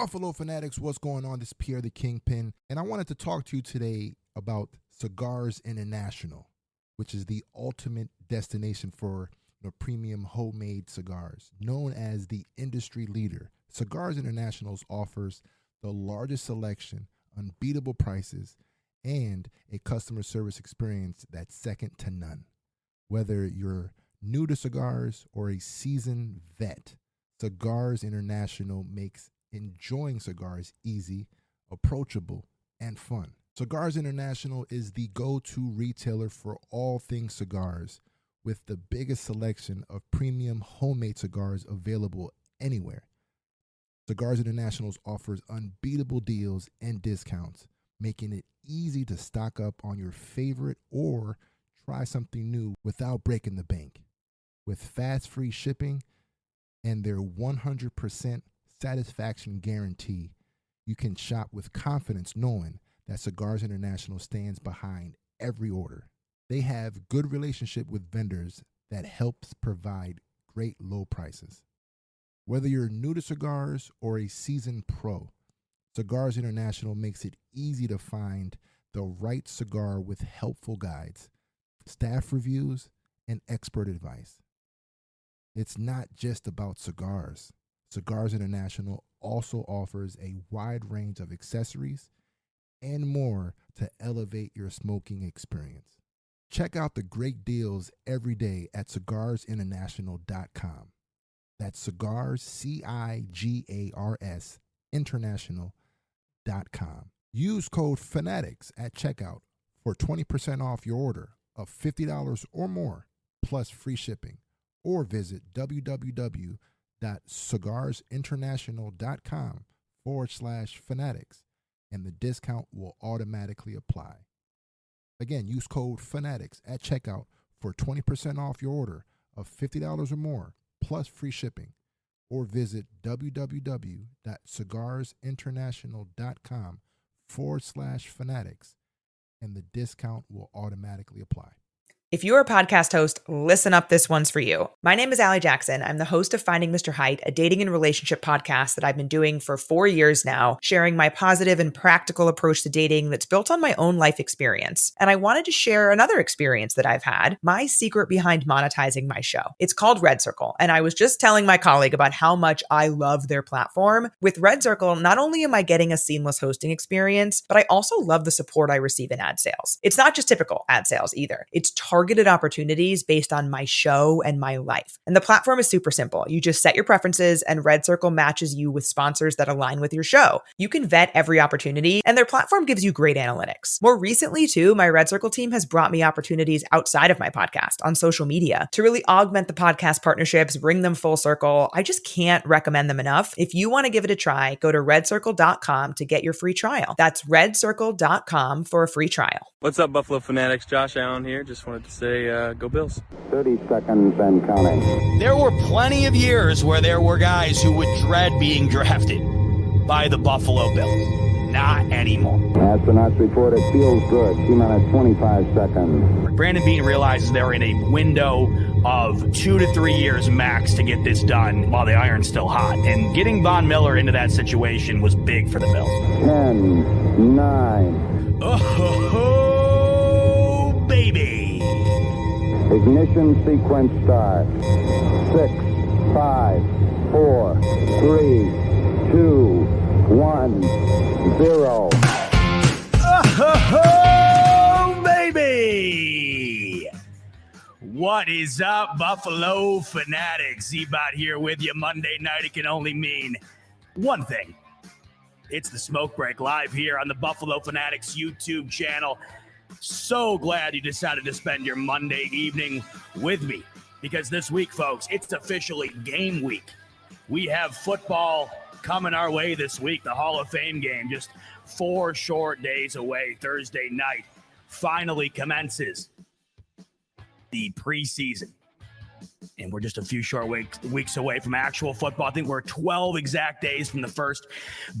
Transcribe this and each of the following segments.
Buffalo Fanatics, what's going on? This is Pierre the Kingpin, and I wanted to talk to you today about Cigars International, which is the ultimate destination for premium homemade cigars. Known as the industry leader, Cigars International offers the largest selection, unbeatable prices, and a customer service experience that's second to none. Whether you're new to cigars or a seasoned vet, Cigars International makes enjoying cigars easy, approachable, and fun. Cigars International is the go-to retailer for all things cigars, with the biggest selection of premium homemade cigars available anywhere. Cigars International offers unbeatable deals and discounts, making it easy to stock up on your favorite or try something new without breaking the bank. With fast free shipping and their 100% satisfaction guarantee, you can shop with confidence knowing that Cigars International stands behind every order. They have good relationship with vendors that helps provide great low prices. Whether you're new to cigars or a seasoned pro, Cigars International makes it easy to find the right cigar with helpful guides, staff reviews, and expert advice. It's not just about cigars. Cigars International also offers a wide range of accessories and more to elevate your smoking experience. Check out the great deals every day at cigarsinternational.com. That's cigars, CIGARS, international.com. Use code FANATICS at checkout for 20% off your order of $50 or more, plus free shipping. Or visit www.cigarsinternational.com/fanatics, and the discount will automatically apply. Again, use code FANATICS at checkout for 20% off your order of $50 or more, plus free shipping. Or visit www.cigarsinternational.com/fanatics, and the discount will automatically apply. If you're a podcast host, listen up, this one's for you. My name is Allie Jackson. I'm the host of Finding Mr. Height, a dating and relationship podcast that I've been doing for 4 years now, sharing my positive and practical approach to dating that's built on my own life experience. And I wanted to share another experience that I've had, my secret behind monetizing my show. It's called Red Circle, and I was just telling my colleague about how much I love their platform. With Red Circle, not only am I getting a seamless hosting experience, but I also love the support I receive in ad sales. It's not just typical ad sales either. It's targeted opportunities based on my show and my life. And the platform is super simple. You just set your preferences and Red Circle matches you with sponsors that align with your show. You can vet every opportunity and their platform gives you great analytics. More recently too, my Red Circle team has brought me opportunities outside of my podcast on social media to really augment the podcast partnerships, bring them full circle. I just can't recommend them enough. If you want to give it a try, go to redcircle.com to get your free trial. That's redcircle.com for a free trial. What's up, Buffalo Fanatics? Josh Allen here. Just wanted to say go Bills. 30 seconds and counting. There were plenty of years where there were guys who would dread being drafted by the Buffalo Bills. Not anymore. Astronauts report it feels good. T-minus 25 seconds. Brandon Beane realizes they're in a window of 2 to 3 years max to get this done while the iron's still hot. And getting Von Miller into that situation was big for the Bills. 10, 9. Oh, baby. Ignition sequence start. 6, 5, 4, 3, 2, 1, 0. Oh, baby! What is up, Buffalo Fanatics? Z-Bot here with you Monday night. It can only mean one thing. It's the Smoke Break live here on the Buffalo Fanatics YouTube channel. So glad you decided to spend your Monday evening with me, because this week, folks, it's officially game week. We have football coming our way this week, the Hall of Fame game, just 4 short days away. Thursday night finally commences the preseason. And we're just a few short weeks away from actual football. I think we're 12 exact days from the first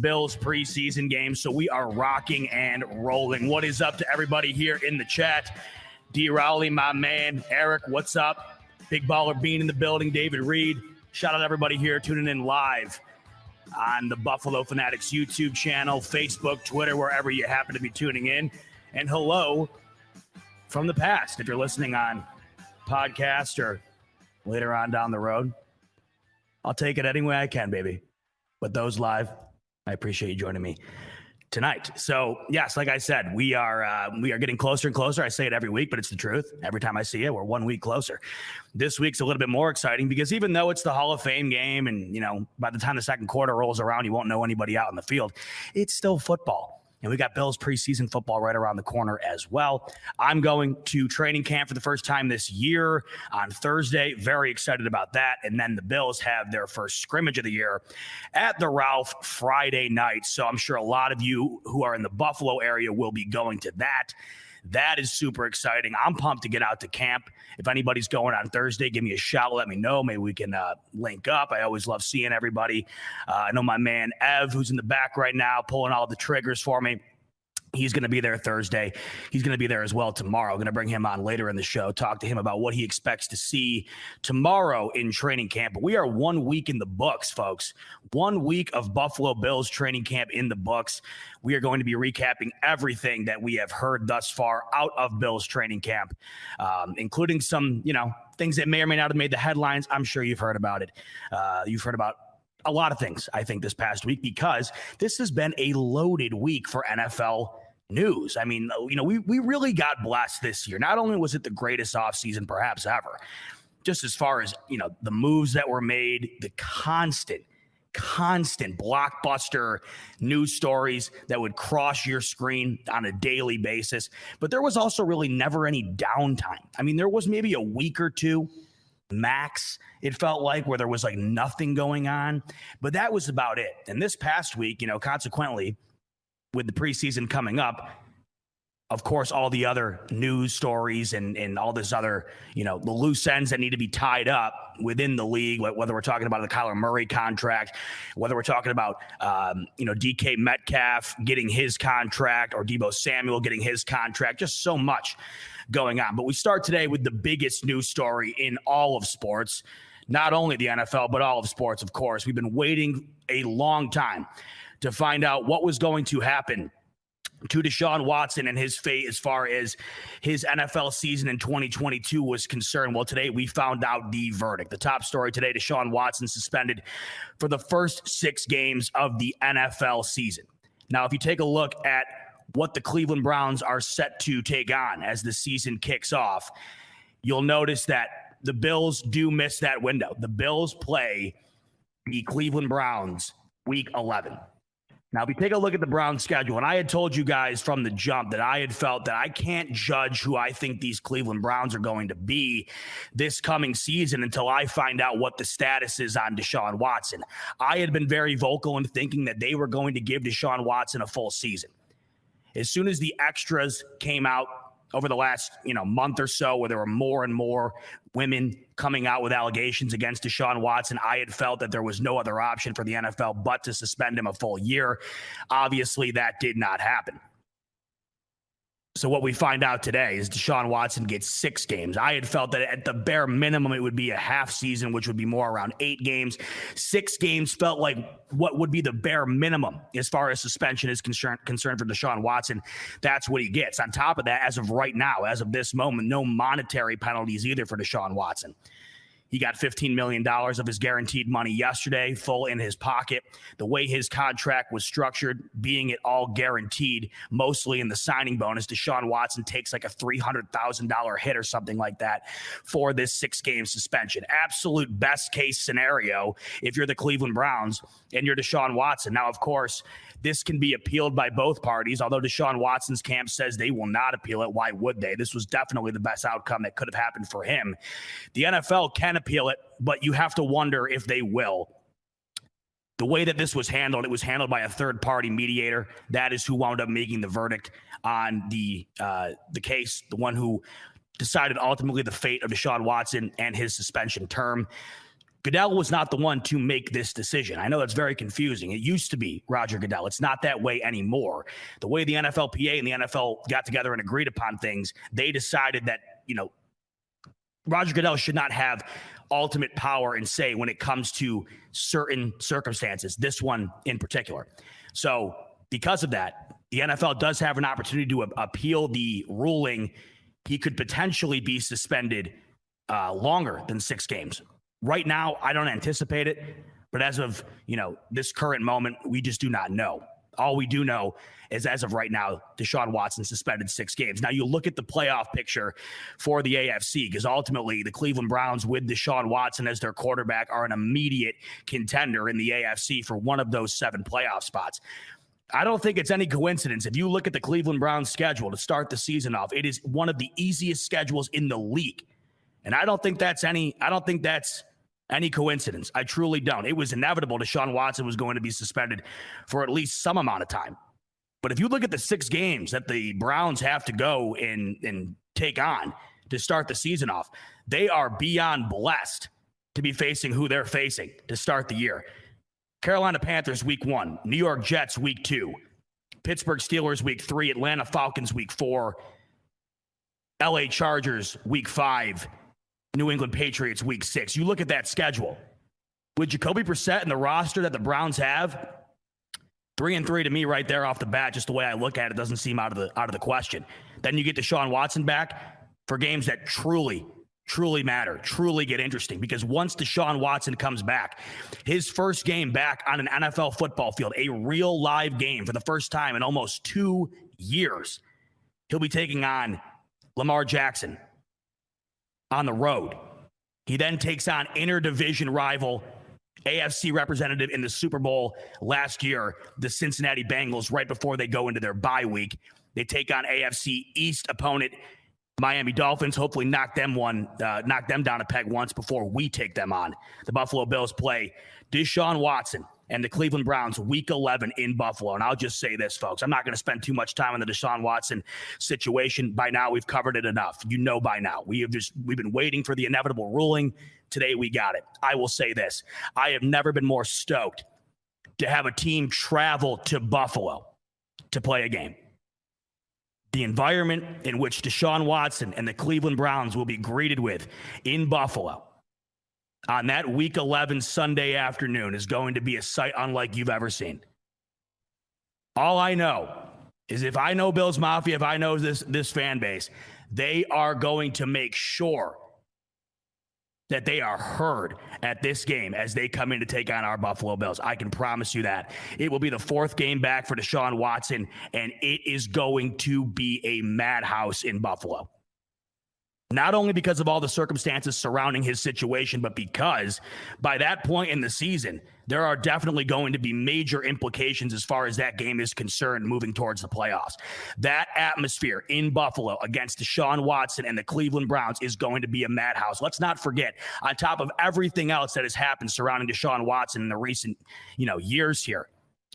Bills preseason game. So we are rocking and rolling. What is up to everybody here in the chat? D. Rowley, my man. Eric, what's up? Big Baller Bean in the building. David Reed. Shout out to everybody here tuning in live on the Buffalo Fanatics YouTube channel, Facebook, Twitter, wherever you happen to be tuning in. And hello from the past if you're listening on podcast or later on down the road. I'll take it any way I can, baby. But those live, I appreciate you joining me tonight. So yes, like I said, we are getting closer and closer. I say it every week, but it's the truth. Every time I see it, we're 1 week closer. This week's a little bit more exciting because even though it's the Hall of Fame game and, by the time the second quarter rolls around, you won't know anybody out in the field. It's still football. And we got Bills preseason football right around the corner as well. I'm going to training camp for the first time this year on Thursday. Very excited about that. And then the Bills have their first scrimmage of the year at the Ralph Friday night. So I'm sure a lot of you who are in the Buffalo area will be going to that. That is super exciting. I'm pumped to get out to camp. If anybody's going on Thursday, give me a shout. Let me know. Maybe we can link up. I always love seeing everybody. I know my man Ev, who's in the back right now, pulling all the triggers for me. He's going to be there Thursday. He's going to be there as well tomorrow. I'm going to bring him on later in the show, talk to him about what he expects to see tomorrow in training camp. But we are 1 week in the books, folks. 1 week of Buffalo Bills training camp in the books. We are going to be recapping everything that we have heard thus far out of Bills training camp, including some, things that may or may not have made the headlines. I'm sure you've heard about it. You've heard about a lot of things, I think, this past week, because this has been a loaded week for NFL news. I mean, we really got blessed this year. Not only was it the greatest offseason perhaps ever, just as far as, the moves that were made, the constant blockbuster news stories that would cross your screen on a daily basis. But there was also really never any downtime. I mean, there was maybe a week or two max, it felt like, where there was like nothing going on, but that was about it. And this past week, consequently, with the preseason coming up, of course, all the other news stories and all this other, the loose ends that need to be tied up within the league, whether we're talking about the Kyler Murray contract, whether we're talking about, DK Metcalf getting his contract or Deebo Samuel getting his contract, just so much going on. But we start today with the biggest news story in all of sports, not only the NFL, but all of sports, of course. We've been waiting a long time to find out what was going to happen to Deshaun Watson and his fate as far as his NFL season in 2022 was concerned. Well, today we found out the verdict. The top story today, Deshaun Watson suspended for the first 6 games of the NFL season. Now, if you take a look at what the Cleveland Browns are set to take on as the season kicks off, you'll notice that the Bills do miss that window. The Bills play the Cleveland Browns week 11. Now, if you take a look at the Browns schedule, and I had told you guys from the jump that I had felt that I can't judge who I think these Cleveland Browns are going to be this coming season until I find out what the status is on Deshaun Watson. I had been very vocal in thinking that they were going to give Deshaun Watson a full season. As soon as the extras came out over the last, month or so, where there were more and more women coming out with allegations against Deshaun Watson, I had felt that there was no other option for the NFL but to suspend him a full year. Obviously, that did not happen. So what we find out today is Deshaun Watson gets 6 games. I had felt that at the bare minimum, it would be a half season, which would be more around 8 games. 6 games felt like what would be the bare minimum as far as suspension is concerned for Deshaun Watson. That's what he gets. On top of that, as of right now, as of this moment, no monetary penalties either for Deshaun Watson. He got $15 million of his guaranteed money yesterday, full in his pocket. The way his contract was structured, being it all guaranteed, mostly in the signing bonus, Deshaun Watson takes like a $300,000 hit or something like that for this 6-game suspension. Absolute best case scenario if you're the Cleveland Browns and you're Deshaun Watson. Now, of course, this can be appealed by both parties, although Deshaun Watson's camp says they will not appeal it. Why would they? This was definitely the best outcome that could have happened for him. The NFL can appeal it, but you have to wonder if they will. The way that this was handled, it was handled by a third-party mediator. That is who wound up making the verdict on the case, the one who decided ultimately the fate of Deshaun Watson and his suspension term. Goodell was not the one to make this decision. I know that's very confusing. It used to be Roger Goodell. It's not that way anymore. The way the NFLPA and the NFL got together and agreed upon things, they decided that, Roger Goodell should not have ultimate power and say when it comes to certain circumstances, this one in particular. So because of that, the NFL does have an opportunity to appeal the ruling. He could potentially be suspended longer than 6 games. Right now, I don't anticipate it, but as of, this current moment, we just do not know. All we do know is as of right now, Deshaun Watson suspended 6 games. Now you look at the playoff picture for the AFC, because ultimately the Cleveland Browns with Deshaun Watson as their quarterback are an immediate contender in the AFC for one of those 7 playoff spots. I don't think it's any coincidence. If you look at the Cleveland Browns schedule to start the season off, it is one of the easiest schedules in the league. And I don't think that's any coincidence. I truly don't. It was inevitable Deshaun Watson was going to be suspended for at least some amount of time. But if you look at the 6 games that the Browns have to go and take on to start the season off, they are beyond blessed to be facing who they're facing to start the year. Carolina Panthers week 1, New York Jets week 2, Pittsburgh Steelers week 3, Atlanta Falcons week 4, LA Chargers week 5, New England Patriots week 6. You look at that schedule. With Jacoby Brissett and the roster that the Browns have, 3-3 to me right there off the bat, just the way I look at it, doesn't seem out of the question. Then you get Deshaun Watson back for games that truly matter, truly get interesting, because once Deshaun Watson comes back, his first game back on an NFL football field, a real live game for the first time in almost 2 years, he'll be taking on Lamar Jackson on the road. He then takes on interdivision rival AFC representative in the Super Bowl last year, the Cincinnati Bengals, right before they go into their bye week. They take on AFC East opponent Miami Dolphins, hopefully knock them down a peg once before we take them on. The Buffalo Bills play Deshaun Watson and the Cleveland Browns week 11 in Buffalo. And I'll just say this, folks, I'm not going to spend too much time on the Deshaun Watson situation. By now, we've covered it enough. By now, we've been waiting for the inevitable ruling. Today, we got it. I will say this. I have never been more stoked to have a team travel to Buffalo to play a game. The environment in which Deshaun Watson and the Cleveland Browns will be greeted with in Buffalo on that week 11 Sunday afternoon is going to be a sight unlike you've ever seen. All I know is if I know Bills Mafia, if I know this fan base, they are going to make sure that they are heard at this game as they come in to take on our Buffalo Bills. I can promise you that. It will be the 4th game back for Deshaun Watson, and it is going to be a madhouse in Buffalo. Not only because of all the circumstances surrounding his situation, but because by that point in the season, there are definitely going to be major implications as far as that game is concerned moving towards the playoffs. That atmosphere in Buffalo against Deshaun Watson and the Cleveland Browns is going to be a madhouse. Let's not forget, on top of everything else that has happened surrounding Deshaun Watson in the recent, years here,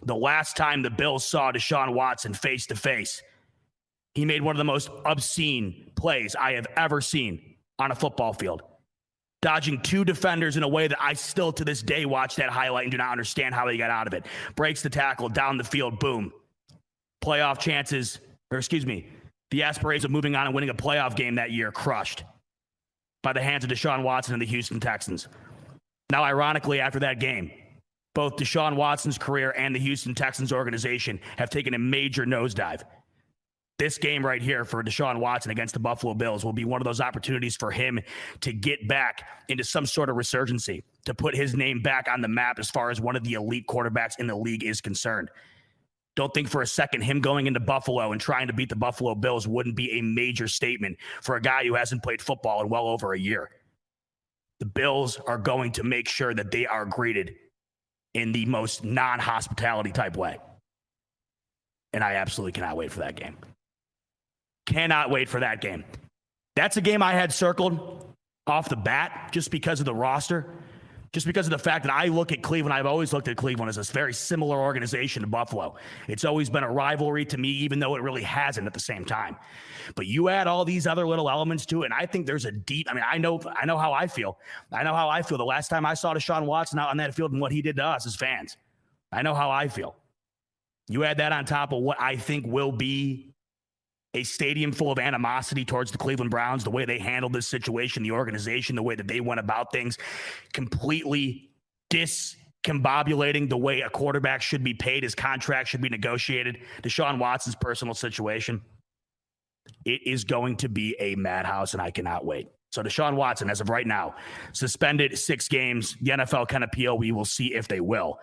the last time the Bills saw Deshaun Watson face to face, he made one of the most obscene plays I have ever seen on a football field, dodging 2 defenders in a way that I still to this day watch that highlight and do not understand how he got out of it. Breaks the tackle, down the field, boom. Playoff chances, the aspirations of moving on and winning a playoff game that year crushed by the hands of Deshaun Watson and the Houston Texans. Now, ironically, after that game, both Deshaun Watson's career and the Houston Texans organization have taken a major nosedive. This game right here for Deshaun Watson against the Buffalo Bills will be one of those opportunities for him to get back into some sort of resurgency, to put his name back on the map as far as one of the elite quarterbacks in the league is concerned. Don't think for a second him going into Buffalo and trying to beat the Buffalo Bills wouldn't be a major statement for a guy who hasn't played football in well over a year. The Bills are going to make sure that they are greeted in the most non-hospitality type way. And I absolutely cannot wait for that game. Cannot wait for that game. That's a game I had circled off the bat just because of the roster, just because of the fact that I look at Cleveland. I've always looked at Cleveland as a very similar organization to Buffalo. It's always been a rivalry to me, even though it really hasn't at the same time. But you add all these other little elements to it, and I think there's a deep, I know how I feel. I know how I feel the last time I saw Deshaun Watson out on that field and what he did to us as fans. I know how I feel. You add that on top of what I think will be a stadium full of animosity towards the Cleveland Browns, the way they handled this situation, the organization, the way that they went about things, completely discombobulating the way a quarterback should be paid, his contract should be negotiated, Deshaun Watson's personal situation. It is going to be a madhouse, and I cannot wait. So Deshaun Watson, as of right now, suspended 6 games. The NFL can appeal. We will see if they will.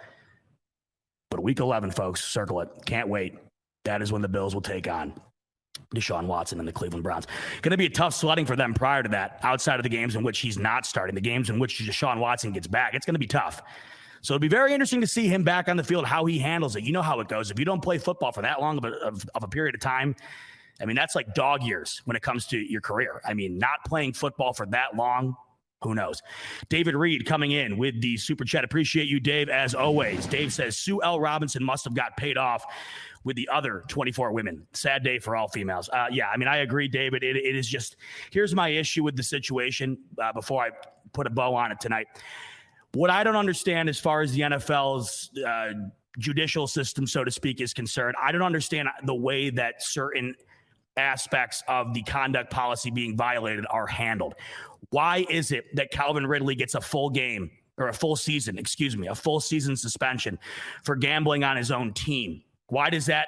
But week 11, folks, circle it. Can't wait. That is when the Bills will take on Deshaun Watson and the Cleveland Browns. Going to be a tough sledding for them prior to that, outside of the games in which he's not starting, the games in which Deshaun Watson gets back. It's going to be tough. So it'll be very interesting to see him back on the field, how he handles it. You know how it goes. If you don't play football for that long of a period of time, I mean, that's like dog years when it comes to your career. I mean, not playing football for that long, who knows? David Reed coming in with the super chat. Appreciate you, Dave, as always. Dave says, Sue L. Robinson must have got paid off with the other 24 women. Sad day for all females. Yeah, I mean, I agree, David. It is just, here's my issue with the situation before I put a bow on it tonight. What I don't understand as far as the NFL's judicial system, so to speak, is concerned, I don't understand the way that certain aspects of the conduct policy being violated are handled. Why is it that Calvin Ridley gets a full season suspension for gambling on his own team? Why does that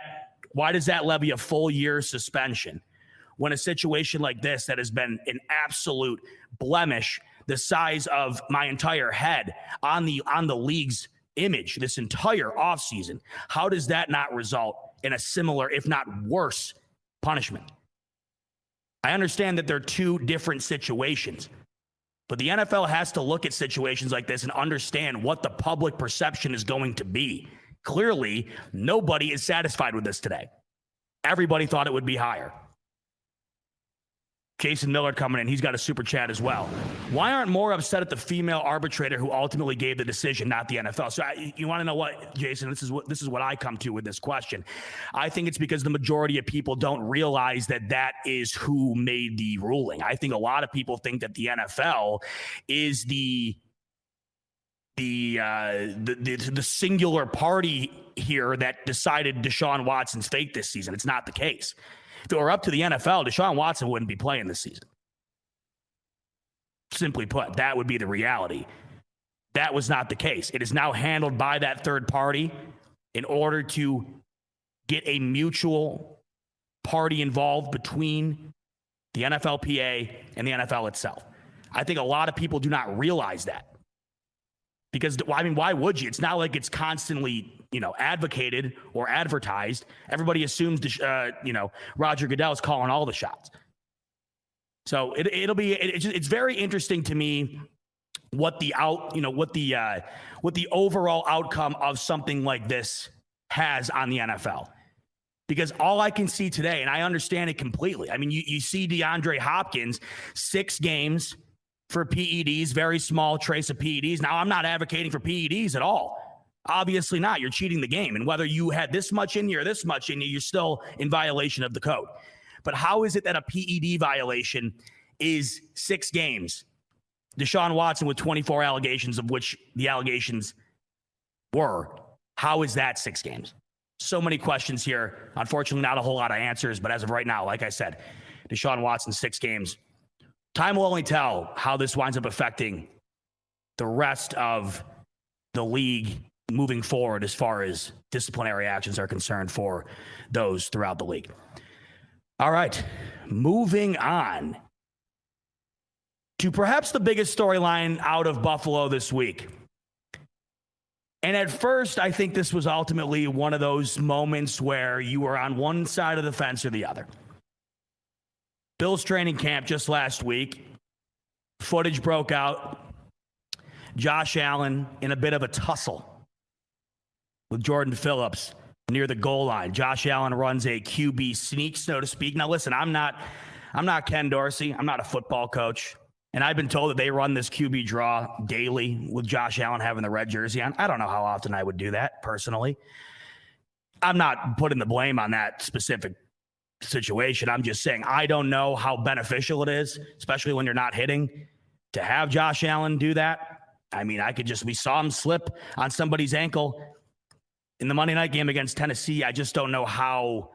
levy a full year suspension when a situation like this that has been an absolute blemish the size of my entire head on the league's image this entire offseason, how does that not result in a similar, if not worse, punishment? I understand that they're two different situations, but the NFL has to look at situations like this and understand what the public perception is going to be. Clearly, nobody is satisfied with this today. Everybody thought it would be higher. Jason Miller coming in. He's got a super chat as well. Why aren't more upset at the female arbitrator who ultimately gave the decision, not the NFL? So you want to know what, Jason? This is what I come to with this question. I think it's because the majority of people don't realize that is who made the ruling. I think a lot of people think that the NFL is the singular party here that decided Deshaun Watson's fate this season. It's not the case. If it were up to the NFL, Deshaun Watson wouldn't be playing this season. Simply put, that would be the reality. That was not the case. It is now handled by that third party in order to get a mutual party involved between the NFLPA and the NFL itself. I think a lot of people do not realize that. Because, I mean, why would you? It's not like it's constantly, advocated or advertised. Everybody assumes, Roger Goodell is calling all the shots. So it's very interesting to me what the overall outcome of something like this has on the NFL. Because all I can see today, and I understand it completely. I mean, you see DeAndre Hopkins, 6 games for PEDs, very small trace of PEDs. Now, I'm not advocating for PEDs at all. Obviously not. You're cheating the game. And whether you had this much in you or this much in you, you're still in violation of the code. But how is it that a PED violation is 6 games? Deshaun Watson with 24 allegations, of which the allegations were. How is that 6 games? So many questions here. Unfortunately, not a whole lot of answers. But as of right now, like I said, Deshaun Watson, 6 games. Time will only tell how this winds up affecting the rest of the league moving forward as far as disciplinary actions are concerned for those throughout the league. All right, moving on to perhaps the biggest storyline out of Buffalo this week. And at first, I think this was ultimately one of those moments where you were on one side of the fence or the other. Bills training camp just last week. Footage broke out. Josh Allen in a bit of a tussle with Jordan Phillips near the goal line. Josh Allen runs a QB sneak, so to speak. Now, listen, I'm not Ken Dorsey. I'm not a football coach. And I've been told that they run this QB draw daily with Josh Allen having the red jersey on. I don't know how often I would do that personally. I'm not putting the blame on that specific situation. I'm just saying I don't know how beneficial it is, especially when you're not hitting, to have Josh Allen do that. I mean, we saw him slip on somebody's ankle in the Monday night game against Tennessee. I just don't know how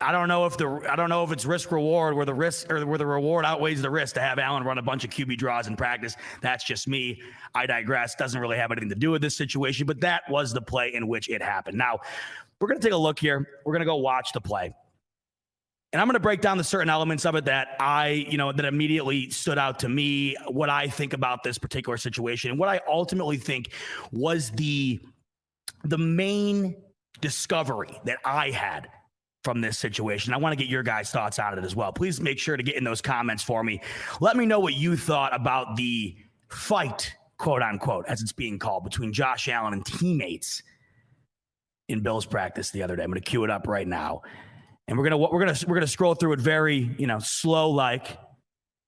I don't know if it's risk reward where the reward outweighs the risk to have Allen run a bunch of QB draws in practice. That's just me. I digress. Doesn't really have anything to do with this situation, but that was the play in which it happened. Now, we're going to take a look here. We're going to go watch the play. And I'm going to break down the certain elements of it that that immediately stood out to me, what I think about this particular situation, and what I ultimately think was the main discovery that I had from this situation. I want to get your guys' thoughts on it as well. Please make sure to get in those comments for me. Let me know what you thought about the fight, quote unquote, as it's being called, between Josh Allen and teammates in Bills practice the other day. I'm going to cue it up right now. And we're gonna scroll through it very, slow, like, because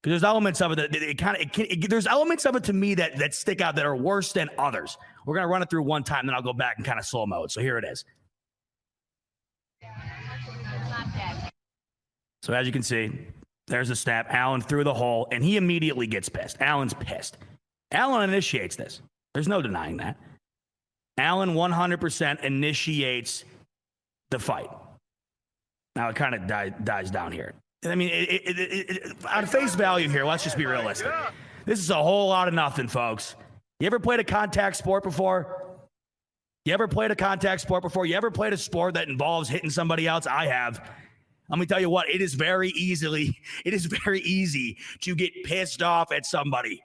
there's elements of it that there's elements of it to me that stick out that are worse than others. We're gonna run it through one time, then I'll go back in kind of slow mode. So here it is. So as you can see, there's a snap. Allen through the hole, and he immediately gets pissed. Allen's pissed. Allen initiates this. There's no denying that. Allen 100% initiates the fight. Now it kind of dies down here. I mean, on face value here, let's just be realistic. This is a whole lot of nothing, folks. You ever played a contact sport before? You ever played a sport that involves hitting somebody else? I have. Let me tell you what, it is very easy to get pissed off at somebody.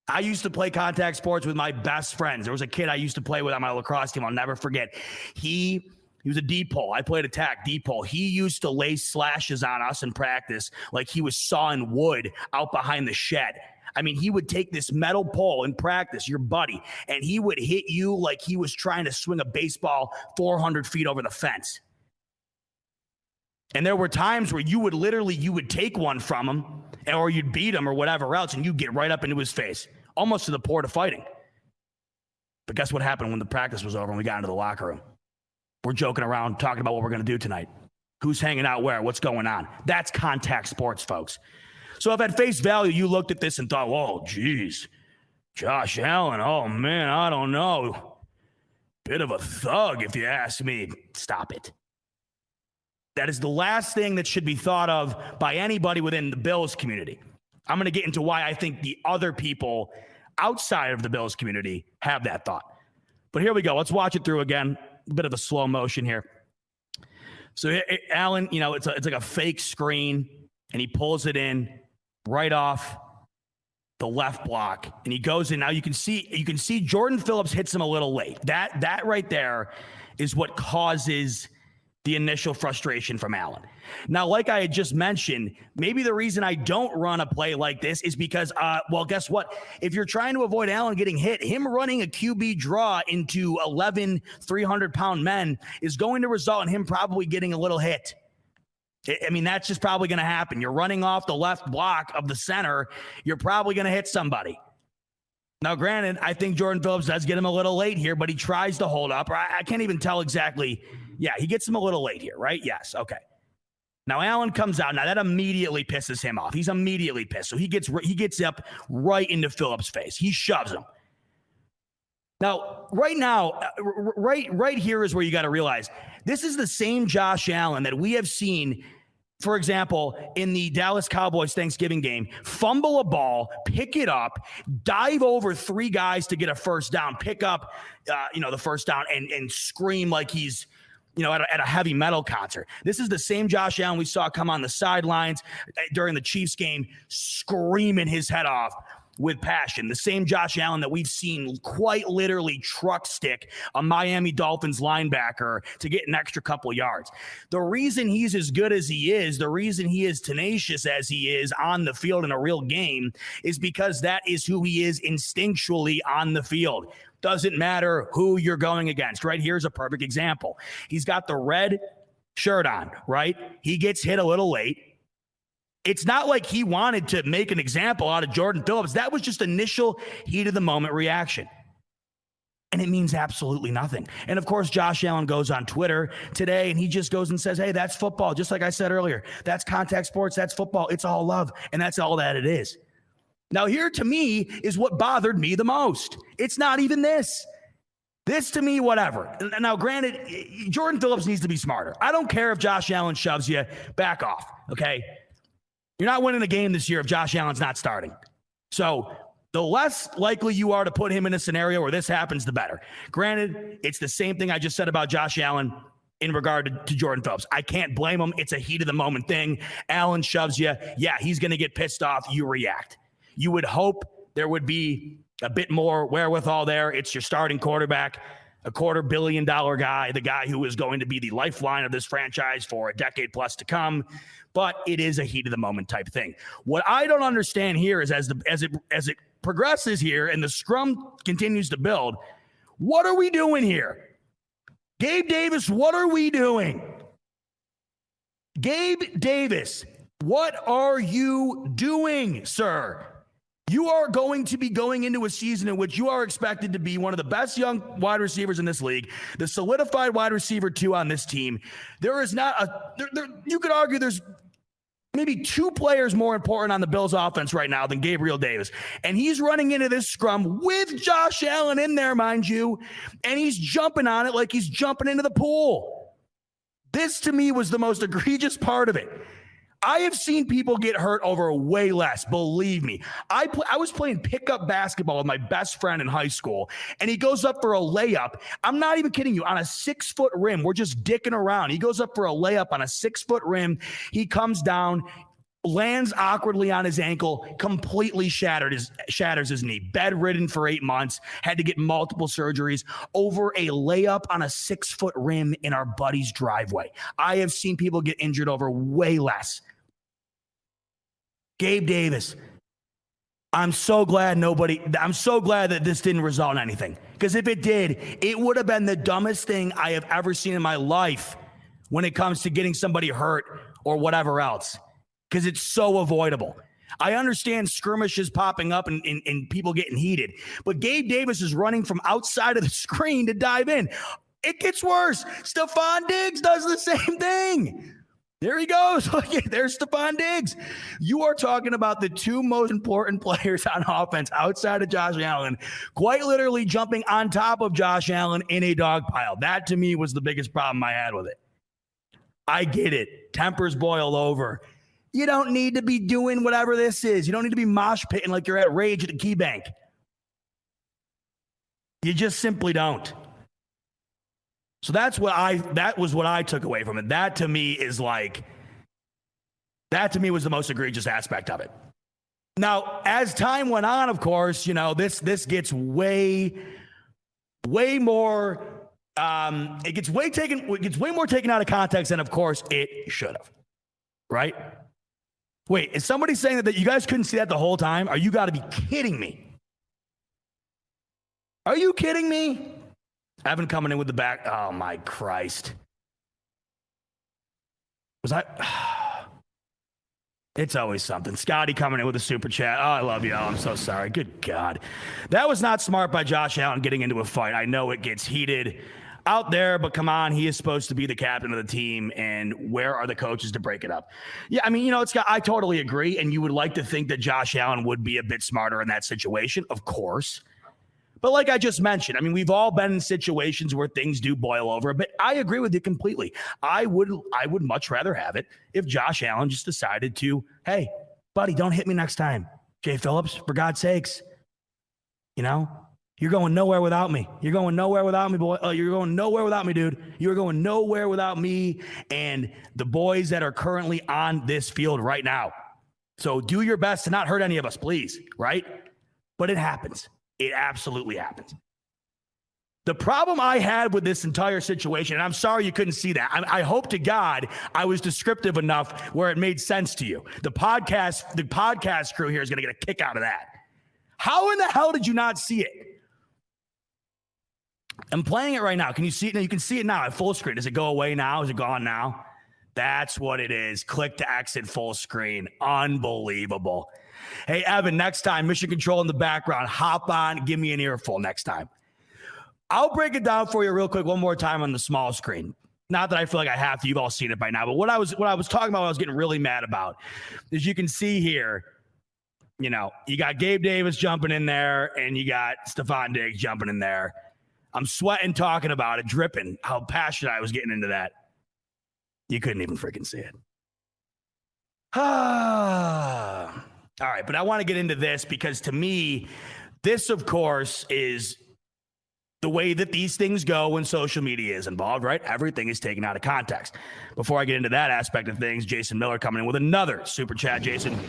I used to play contact sports with my best friends. There was a kid I used to play with on my lacrosse team. I'll never forget. He was a deep pole. I played attack, deep pole. He used to lay slashes on us in practice like he was sawing wood out behind the shed. I mean, he would take this metal pole in practice, your buddy, and he would hit you like he was trying to swing a baseball 400 feet over the fence. And there were times where you would take one from him, or you'd beat him or whatever else, and you'd get right up into his face, almost to the point of fighting. But guess what happened when the practice was over and we got into the locker room? We're joking around, talking about what we're going to do tonight. Who's hanging out where? What's going on? That's contact sports, folks. So if at face value you looked at this and thought, whoa, geez, Josh Allen, oh, man, I don't know. Bit of a thug, if you ask me. Stop it. That is the last thing that should be thought of by anybody within the Bills community. I'm going to get into why I think the other people outside of the Bills community have that thought. But here we go. Let's watch it through again. A bit of a slow motion here. So Allen, it's like a fake screen, and he pulls it in right off the left block, and he goes in. Now you can see Jordan Phillips hits him a little late. That right there is what causes the initial frustration from Allen. Now, like I had just mentioned, maybe the reason I don't run a play like this is because, guess what? If you're trying to avoid Allen getting hit, him running a QB draw into 11 300-pound men is going to result in him probably getting a little hit. I mean, that's just probably going to happen. You're running off the left block of the center. You're probably going to hit somebody. Now, granted, I think Jordan Phillips does get him a little late here, but he tries to hold up. I can't even tell exactly. Yeah, he gets him a little late here, right? Yes, okay. Now, Allen comes out. Now, that immediately pisses him off. He's immediately pissed. So he gets up right into Phillips' face. He shoves him. Now, right here is where you got to realize this is the same Josh Allen that we have seen, for example, in the Dallas Cowboys Thanksgiving game, fumble a ball, pick it up, dive over three guys to get a first down, pick up, the first down and scream like he's, at a heavy metal concert. This is the same Josh Allen we saw come on the sidelines during the Chiefs game, screaming his head off with passion. The same Josh Allen that we've seen quite literally truck stick a Miami Dolphins linebacker to get an extra couple yards. The reason he's as good as he is, the reason he is tenacious as he is on the field in a real game is because that is who he is instinctually on the field. Doesn't matter who you're going against, right? Here's a perfect example. He's got the red shirt on, right? He gets hit a little late. It's not like he wanted to make an example out of Jordan Phillips. That was just initial heat of the moment reaction. And it means absolutely nothing. And of course, Josh Allen goes on Twitter today and he just goes and says, hey, that's football. Just like I said earlier, that's contact sports. That's football. It's all love. And that's all that it is. Now, here to me is what bothered me the most. It's not even this. This to me, whatever. Now, granted, Jordan Phillips needs to be smarter. I don't care if Josh Allen shoves you. Back off, okay? You're not winning a game this year if Josh Allen's not starting. So the less likely you are to put him in a scenario where this happens, the better. Granted, it's the same thing I just said about Josh Allen in regard to Jordan Phillips. I can't blame him. It's a heat of the moment thing. Allen shoves you. Yeah, he's going to get pissed off. You react. You would hope there would be a bit more wherewithal there. It's your starting quarterback, a $250 million guy, the guy who is going to be the lifeline of this franchise for a decade plus to come. But it is a heat of the moment type thing. What I don't understand here is as it progresses here and the scrum continues to build, what are we doing here? Gabe Davis, what are we doing? Gabe Davis, what are you doing, sir? You are going to be going into a season in which you are expected to be one of the best young wide receivers in this league, the solidified wide receiver 2 on this team. There is not you could argue there's maybe 2 players more important on the Bills offense right now than Gabriel Davis. And he's running into this scrum with Josh Allen in there, mind you, and he's jumping on it like he's jumping into the pool. This to me was the most egregious part of it. I have seen people get hurt over way less. Believe me. I was playing pickup basketball with my best friend in high school, and he goes up for a layup. I'm not even kidding you. On a 6-foot rim, we're just dicking around. He goes up for a layup on a 6-foot rim. He comes down, lands awkwardly on his ankle, completely shatters his knee. Bedridden for 8 months, had to get multiple surgeries over a layup on a 6-foot rim in our buddy's driveway. I have seen people get injured over way less. Gabe Davis, I'm so glad that this didn't result in anything. Because if it did, it would have been the dumbest thing I have ever seen in my life when it comes to getting somebody hurt or whatever else. Because it's so avoidable. I understand skirmishes popping up and people getting heated. But Gabe Davis is running from outside of the screen to dive in. It gets worse. Stephon Diggs does the same thing. There he goes. There's Stephon Diggs. You are talking about the 2 most important players on offense outside of Josh Allen, quite literally jumping on top of Josh Allen in a dog pile. That to me was the biggest problem I had with it. I get it. Tempers boil over. You don't need to be doing whatever this is. You don't need to be mosh pitting like you're at Rage at the Key Bank. You just simply don't. So that was what I took away from it. That to me was the most egregious aspect of it. Now, as time went on, of course, this gets way more it gets way more taken out of context than of course it should have. Right? Wait, is somebody saying that you guys couldn't see that the whole time? You got to be kidding me. Are you kidding me? Evan coming in with the back. Oh, my Christ. It's always something. Scotty coming in with a super chat. Oh, I love you all. I'm so sorry. Good God. That was not smart by Josh Allen getting into a fight. I know it gets heated out there, but come on, he is supposed to be the captain of the team, and where are the coaches to break it up? Yeah, I mean, I totally agree, and you would like to think that Josh Allen would be a bit smarter in that situation, of course. But like I just mentioned, I mean, we've all been in situations where things do boil over, but I agree with you completely. I would much rather have it if Josh Allen just decided to, hey, buddy, don't hit me next time. Jay Phillips, for God's sakes, you're going nowhere without me. You're going nowhere without me, boy. You're going nowhere without me, dude. You're going nowhere without me and the boys that are currently on this field right now. So do your best to not hurt any of us, please, right? But it happens. It absolutely happens. The problem I had with this entire situation, and I'm sorry you couldn't see that. I hope to God I was descriptive enough where it made sense to you. The podcast crew here is going to get a kick out of that. How in the hell did you not see it? I'm playing it right now. Can you see it now? You can see it now at full screen. Does it go away now? Is it gone now? That's what it is. Click to exit full screen. Unbelievable. Hey, Evan, next time, Mission Control in the background. Hop on. Give me an earful next time. I'll break it down for you real quick one more time on the small screen. Not that I feel like I have to. You've all seen it by now. But what I was talking about, what I was getting really mad about, is you can see here, you got Gabe Davis jumping in there, and you got Stephon Diggs jumping in there. I'm sweating talking about it, dripping, how passionate I was getting into that. You couldn't even freaking see it. All right, but I want to get into this because to me, this, of course, is the way that these things go when social media is involved, right? Everything is taken out of context. Before I get into that aspect of things, Jason Miller coming in with another super chat. Jason,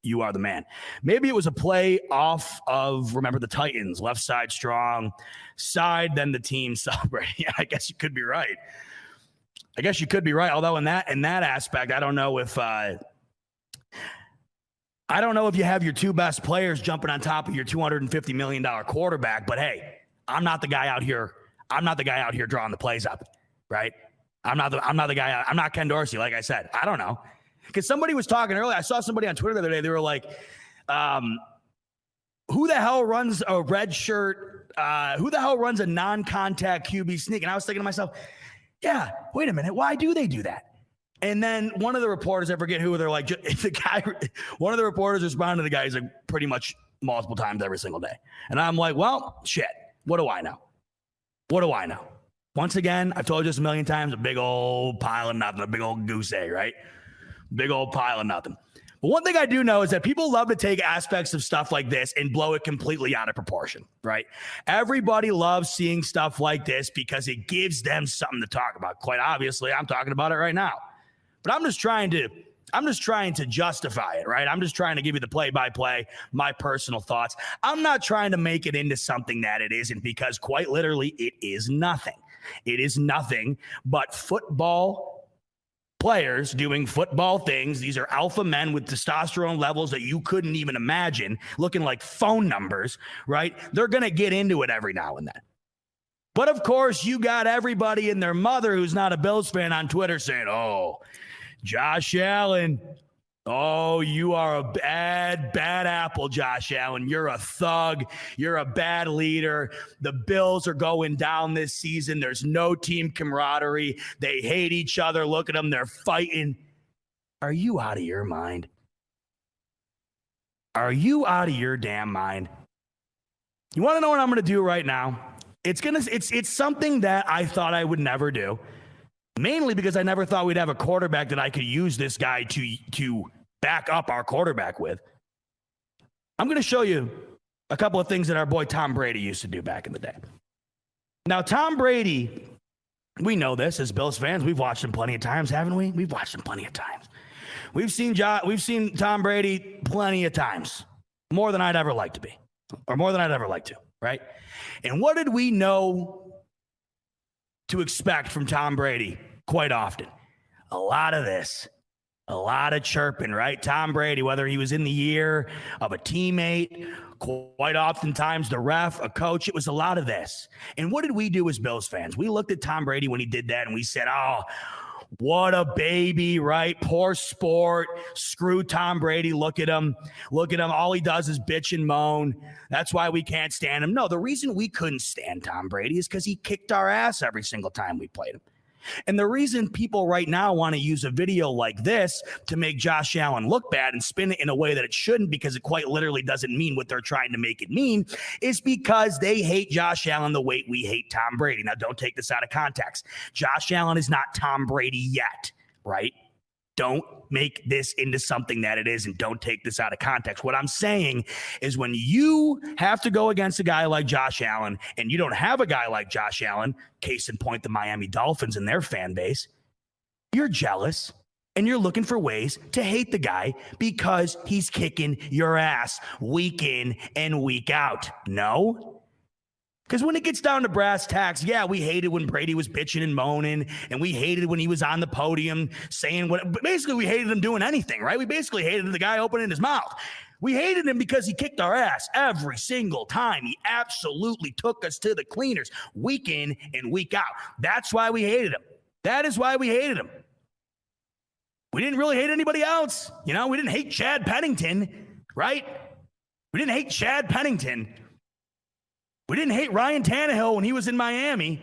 you are the man. Maybe it was a play off of, remember the Titans, left side strong, side, then the team celebrating. Yeah, I guess you could be right. Although in that aspect, I don't know if you have your two best players jumping on top of your $250 million quarterback, but hey, I'm not the guy out here drawing the plays up, right? I'm not the guy. I'm not Ken Dorsey, like I said. I don't know. Because somebody was talking earlier. I saw somebody on Twitter the other day. They were like, who the hell runs a red shirt? Who the hell runs a non-contact QB sneak? And I was thinking to myself, yeah, wait a minute. Why do they do that? And then one of the reporters, I forget who, they're like, one of the reporters responded to the guy. He's like, pretty much multiple times every single day. And I'm like, well, shit. What do I know? Once again, I've told you this a million times, a big old pile of nothing, a big old goose egg, right? Big old pile of nothing. But one thing I do know is that people love to take aspects of stuff like this and blow it completely out of proportion, right? Everybody loves seeing stuff like this because it gives them something to talk about. Quite obviously, I'm talking about it right now. But I'm just trying to justify it, right? I'm just trying to give you the play-by-play, my personal thoughts. I'm not trying to make it into something that it isn't, because quite literally, it is nothing. It is nothing but football players doing football things. These are alpha men with testosterone levels that you couldn't even imagine, looking like phone numbers, right? They're going to get into it every now and then. But of course, you got everybody and their mother who's not a Bills fan on Twitter saying, oh, Josh Allen, oh, you are a bad apple, Josh Allen. You're a thug. You're a bad leader. The Bills are going down this season. There's no team camaraderie. They hate each other. Look at them. They're fighting. Are you out of your mind? Are you out of your damn mind? You want to know what I'm going to do right now? It's something that I thought I would never do. Mainly because I never thought we'd have a quarterback that I could use this guy to back up our quarterback with. I'm going to show you a couple of things that our boy Tom Brady used to do back in the day. Now, Tom Brady, we know this as Bills fans. We've watched him plenty of times, haven't we? We've watched him plenty of times. We've seen Tom Brady plenty of times, more than I'd ever like to be, or more than I'd ever like to, right? And what did we know to expect from Tom Brady quite often? A lot of this, a lot of chirping, right? Tom Brady, whether he was in the ear of a teammate, quite oftentimes the ref, a coach, it was a lot of this. And what did we do as Bills fans? We looked at Tom Brady when he did that and we said, oh, what a baby, right? Poor sport. Screw Tom Brady. Look at him. All he does is bitch and moan. That's why we can't stand him. No, the reason we couldn't stand Tom Brady is because he kicked our ass every single time we played him. And the reason people right now want to use a video like this to make Josh Allen look bad and spin it in a way that it shouldn't, because it quite literally doesn't mean what they're trying to make it mean, is because they hate Josh Allen the way we hate Tom Brady. Now, don't take this out of context. Josh Allen is not Tom Brady yet, right? Don't make this into something that it isn't. Don't take this out of context. What I'm saying is, when you have to go against a guy like Josh Allen and you don't have a guy like Josh Allen, case in point, the Miami Dolphins and their fan base, you're jealous and you're looking for ways to hate the guy because he's kicking your ass week in and week out. No? Because when it gets down to brass tacks, yeah, we hated when Brady was bitching and moaning, and we hated when he was on the podium saying what. But basically, we hated him doing anything, right? We basically hated the guy opening his mouth. We hated him because he kicked our ass every single time. He absolutely took us to the cleaners week in and week out. That's why we hated him. That is why we hated him. We didn't really hate anybody else. You know, we didn't hate Chad Pennington, right? We didn't hate Chad Pennington. We didn't hate Ryan Tannehill when he was in Miami.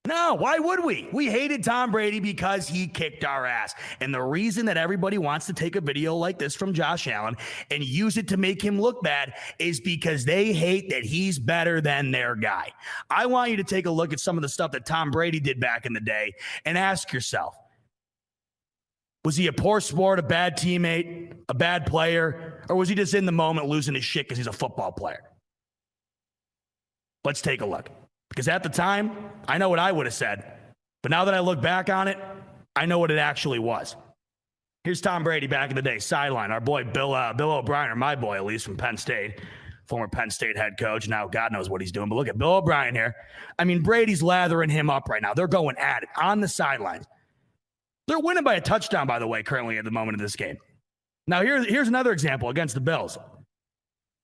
No, why would we? We hated Tom Brady because he kicked our ass. And the reason that everybody wants to take a video like this from Josh Allen and use it to make him look bad is because they hate that he's better than their guy. I want you to take a look at some of the stuff that Tom Brady did back in the day and ask yourself, was he a poor sport, a bad teammate, a bad player, or was he just in the moment losing his shit because he's a football player? Let's take a look. Because at the time, I know what I would have said. But now that I look back on it, I know what it actually was. Here's Tom Brady back in the day, sideline. Our boy Bill O'Brien, or my boy at least, from Penn State, former Penn State head coach. Now God knows what he's doing. But look at Bill O'Brien here. I mean, Brady's lathering him up right now. They're going at it on the sidelines. They're winning by a touchdown, by the way, currently at the moment of this game. Now, here's another example against the Bills.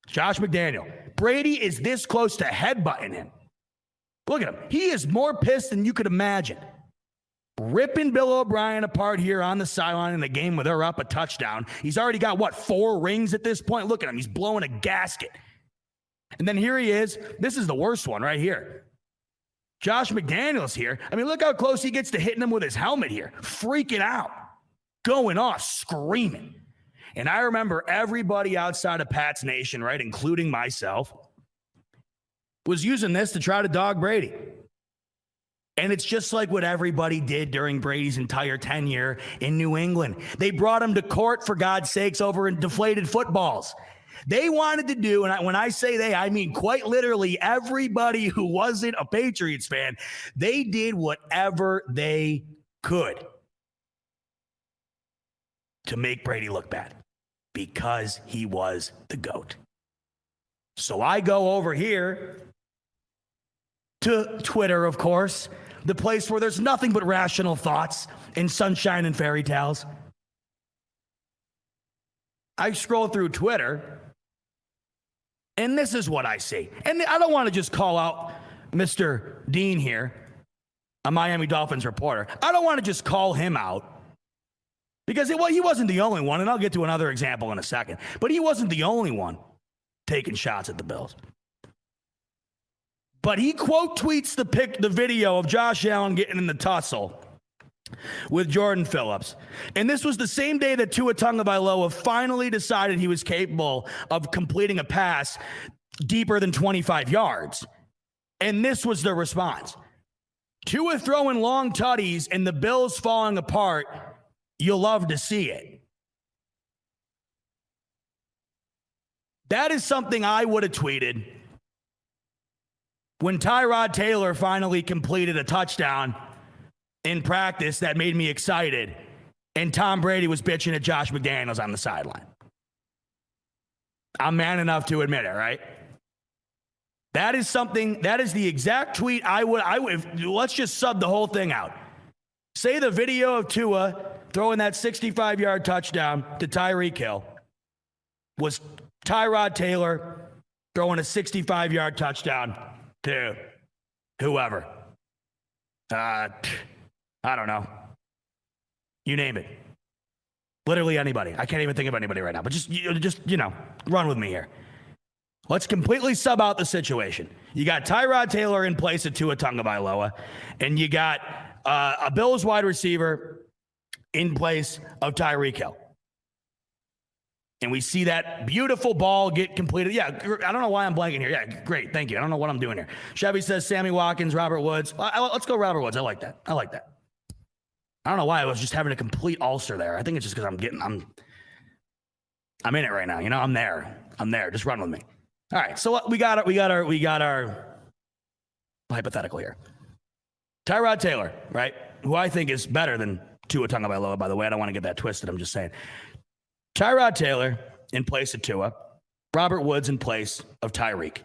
Josh McDaniel. Brady is this close to headbutting him. Look at him. He is more pissed than you could imagine. Ripping Bill O'Brien apart here on the sideline in a game where they're up a touchdown. He's already got, 4 rings at this point? Look at him. He's blowing a gasket. And then here he is. This is the worst one right here. Josh McDaniels here. I mean, look how close he gets to hitting him with his helmet here. Freaking out. Going off, screaming. And I remember everybody outside of Pat's Nation, right, including myself, was using this to try to dog Brady. And it's just like what everybody did during Brady's entire tenure in New England. They brought him to court, for God's sakes, over in deflated footballs. They wanted to do, and when I say they, I mean quite literally everybody who wasn't a Patriots fan, they did whatever they could to make Brady look bad because he was the GOAT. So I go over here to Twitter, of course, the place where there's nothing but rational thoughts and sunshine and fairy tales. I scroll through Twitter, and this is what I see. And I don't want to just call out Mr. Dean here, a Miami Dolphins reporter. I don't want to just call him out because he wasn't the only one, and I'll get to another example in a second, but he wasn't the only one taking shots at the Bills. But he quote tweets the video of Josh Allen getting in the tussle with Jordan Phillips. And this was the same day that Tua Tagovailoa finally decided he was capable of completing a pass deeper than 25 yards. And this was the response. Tua throwing long tutties and the Bills falling apart. You'll love to see it. That is something I would have tweeted when Tyrod Taylor finally completed a touchdown in practice that made me excited, and Tom Brady was bitching at Josh McDaniels on the sideline. I'm man enough to admit it, right? That is the exact tweet I would, let's just sub the whole thing out. Say the video of Tua throwing that 65-yard touchdown to Tyreek Hill was Tyrod Taylor throwing a 65-yard touchdown to whoever. I don't know. You name it. Literally anybody. I can't even think of anybody right now, but just run with me here. Let's completely sub out the situation. You got Tyrod Taylor in place of Tua Tagovailoa, and you got a Bills wide receiver in place of Tyreek Hill. And we see that beautiful ball get completed. Yeah, I don't know why I'm blanking here. Yeah, great. Thank you. I don't know what I'm doing here. Chevy says Sammy Watkins, Robert Woods. Let's go Robert Woods. I like that. I don't know why I was just having a complete ulcer there. I think it's just because I'm in it right now. You know, I'm there. Just run with me. All right. So we got our hypothetical here. Tyrod Taylor, right? Who I think is better than Tua Tagovailoa, by the way. I don't want to get that twisted. I'm just saying. Tyrod Taylor in place of Tua, Robert Woods in place of Tyreek.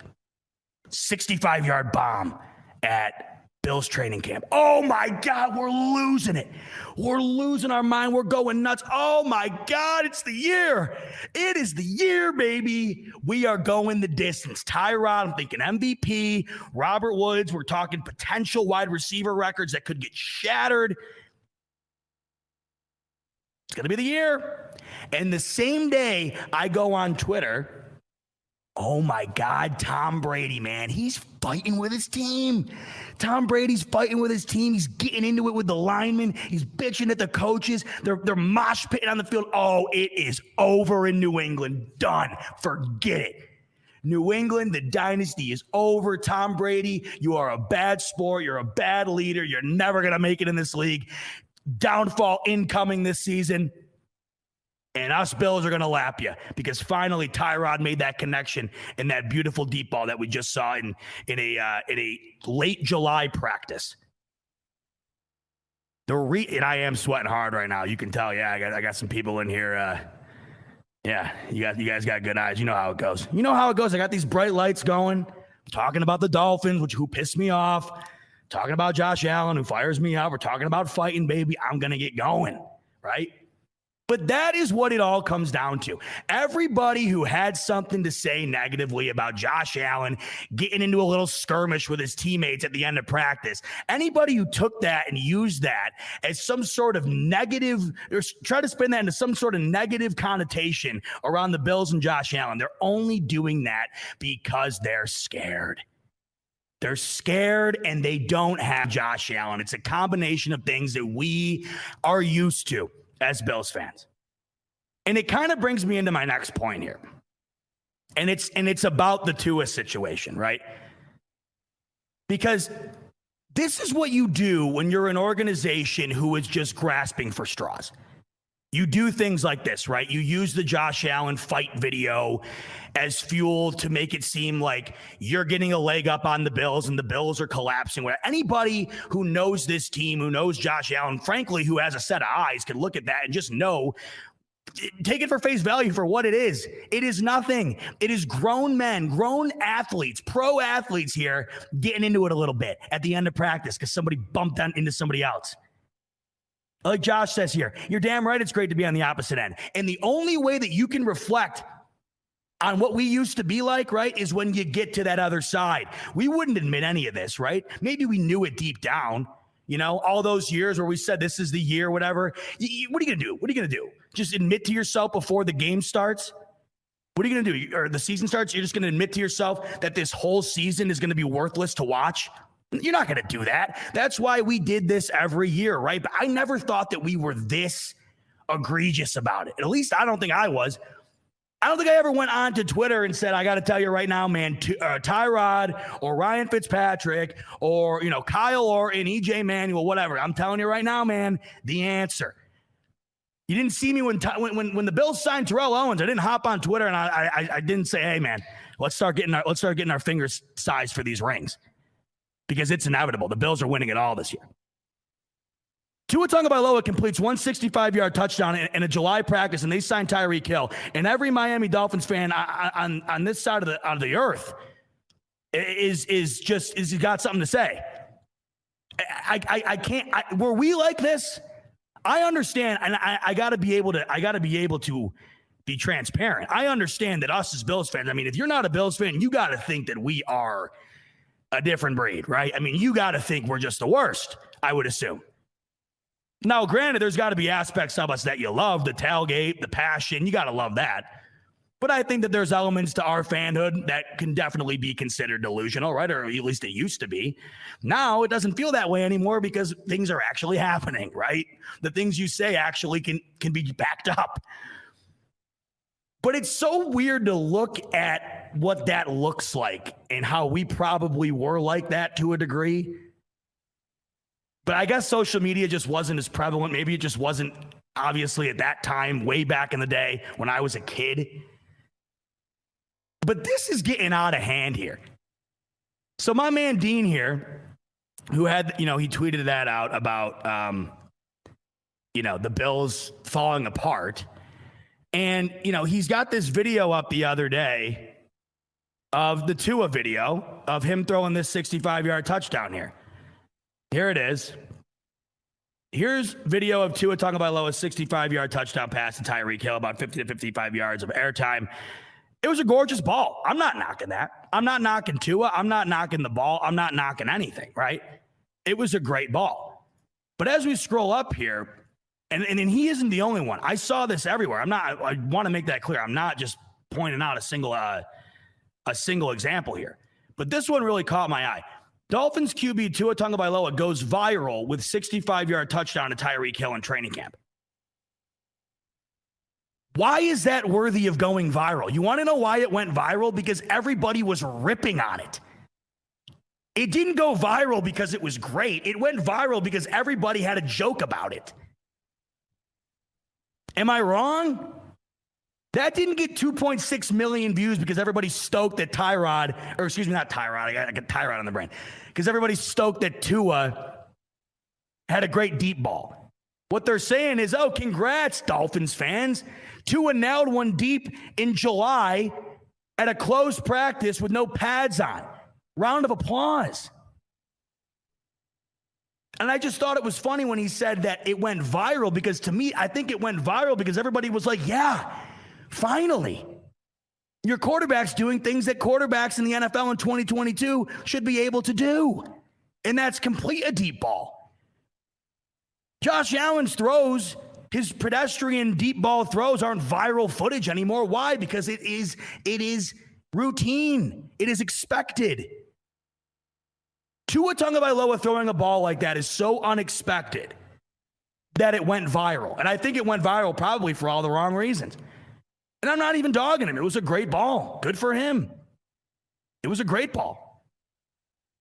65-yard bomb at Bills training camp. Oh my God, we're losing it. We're losing our mind. We're going nuts. Oh my God, it's the year. It is the year, baby. We are going the distance. Tyrod, I'm thinking MVP. Robert Woods, we're talking potential wide receiver records that could get shattered. It's going to be the year. And the same day I go on Twitter Oh my God, Tom Brady, man. He's fighting with his team. Tom Brady's fighting with his team. He's getting into it with the linemen. He's bitching at the coaches. They're mosh pitting on the field. Oh, it is over in New England. Done. Forget it. New England, the dynasty is over. Tom Brady, you are a bad sport. You're a bad leader. You're never going to make it in this league. Downfall incoming this season. And us Bills are going to lap you because finally Tyrod made that connection in that beautiful deep ball that we just saw in a late July practice. And I am sweating hard right now. You can tell. Yeah, I got some people in here. Yeah, you guys got good eyes. You know how it goes. You know how it goes. I got these bright lights going. I'm talking about the Dolphins, who pissed me off. Talking about Josh Allen, who fires me up. We're talking about fighting, baby. I'm going to get going, right? But that is what it all comes down to. Everybody who had something to say negatively about Josh Allen getting into a little skirmish with his teammates at the end of practice, anybody who took that and used that as some sort of negative, or try to spin that into some sort of negative connotation around the Bills and Josh Allen, they're only doing that because they're scared. They're scared and they don't have Josh Allen. It's a combination of things that we are used to as Bills fans. And it kind of brings me into my next point here. And it's about the Tua situation, right? Because this is what you do when you're an organization who is just grasping for straws. You do things like this, right? You use the Josh Allen fight video as fuel to make it seem like you're getting a leg up on the Bills and the Bills are collapsing. Where anybody who knows this team, who knows Josh Allen, frankly, who has a set of eyes, can look at that and just know, take it for face value for what it is. It is nothing. It is grown men, grown athletes, pro athletes here getting into it a little bit at the end of practice because somebody bumped into somebody else. Like Josh says here, you're damn right it's great to be on the opposite end. And the only way that you can reflect on what we used to be like, right, is when you get to that other side. We wouldn't admit any of this, right? Maybe we knew it deep down, you know, all those years where we said this is the year, whatever. What are you going to do? What are you going to do? Just admit to yourself before the game starts? What are you going to do? Or the season starts, you're just going to admit to yourself that this whole season is going to be worthless to watch? You're not going to do that. That's why we did this every year, right? But I never thought that we were this egregious about it. At least I don't think I was. I don't think I ever went on to Twitter and said, I got to tell you right now, man, Tyrod or Ryan Fitzpatrick or, Kyle Orton, EJ Manuel, whatever. I'm telling you right now, man, the answer. You didn't see me when the Bills signed Terrell Owens. I didn't hop on Twitter and I didn't say, hey, man, let's start getting our fingers sized for these rings. Because it's inevitable. The Bills are winning it all this year. Tua Tagovailoa completes one 65-yard touchdown in a July practice, and they signed Tyreek Hill. And every Miami Dolphins fan on this side of the earth is got something to say. I can't. Were we like this? I understand, and I got to be able to be transparent. I understand that us as Bills fans. I mean, if you're not a Bills fan, you got to think that we are a different breed, right? I mean, you got to think we're just the worst, I would assume. Now, granted, there's got to be aspects of us that you love, the tailgate, the passion. You got to love that. But I think that there's elements to our fanhood that can definitely be considered delusional, right? Or at least it used to be. Now, it doesn't feel that way anymore because things are actually happening, right? The things you say actually can be backed up. But it's so weird to look at what that looks like and how we probably were like that to a degree. But I guess social media just wasn't as prevalent. Maybe it just wasn't obviously at that time, way back in the day when I was a kid. But this is getting out of hand here. So my man Dean here, who had, he tweeted that out about, the Bills falling apart. And, he's got this video up the other day of the Tua video of him throwing this 65-yard touchdown here. Here it is. Here's video of Tua Tagovailoa's 65-yard touchdown pass to Tyreek Hill, about 50 to 55 yards of airtime. It was a gorgeous ball. I'm not knocking that. I'm not knocking Tua. I'm not knocking the ball. I'm not knocking anything, right? It was a great ball. But as we scroll up here, and he isn't the only one. I saw this everywhere. I want to make that clear. I'm not just pointing out a single a single example here, but this one really caught my eye. Dolphins QB Tua Tagovailoa goes viral with 65-yard touchdown to Tyreek Hill in training camp. Why is that worthy of going viral? You want to know why it went viral? Because everybody was ripping on it. It didn't go viral because it was great. It went viral because everybody had a joke about it. Am I wrong? That didn't get 2.6 million views because everybody's stoked that Tyrod, or excuse me, not Tyrod, I got Tyrod on the brain. Because everybody's stoked that Tua had a great deep ball. What they're saying is, oh, congrats, Dolphins fans. Tua nailed one deep in July at a closed practice with no pads on. Round of applause. And I just thought it was funny when he said that it went viral, because to me, I think it went viral because everybody was like, yeah, finally. Your quarterback's doing things that quarterbacks in the NFL in 2022 should be able to do. And that's complete a deep ball. Josh Allen's throws, his pedestrian deep ball throws aren't viral footage anymore. Why? Because it is routine. It is expected. Tua Tagovailoa throwing a ball like that is so unexpected that it went viral. And I think it went viral probably for all the wrong reasons. And I'm not even dogging him. It was a great ball. Good for him. It was a great ball.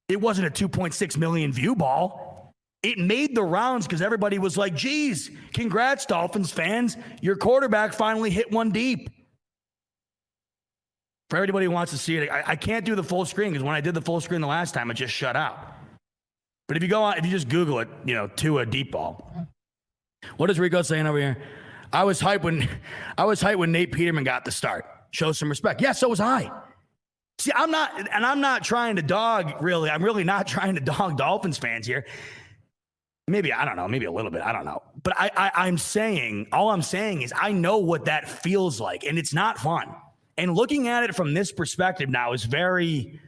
It wasn't a 2.6 million view ball. It made the rounds because everybody was like, geez, congrats, Dolphins fans. Your quarterback finally hit one deep. For everybody who wants to see it, I can't do the full screen because when I did the full screen the last time, it just shut out. But if you go on, if you just Google it, Tua deep ball. What is Rico saying over here? I was hyped when Nate Peterman got the start. Show some respect. Yeah, so was I. See, I'm not trying to dog, really. I'm really not trying to dog Dolphins fans here. Maybe, I don't know, maybe a little bit, I don't know. But all I'm saying is I know what that feels like, and it's not fun. And looking at it from this perspective now is very,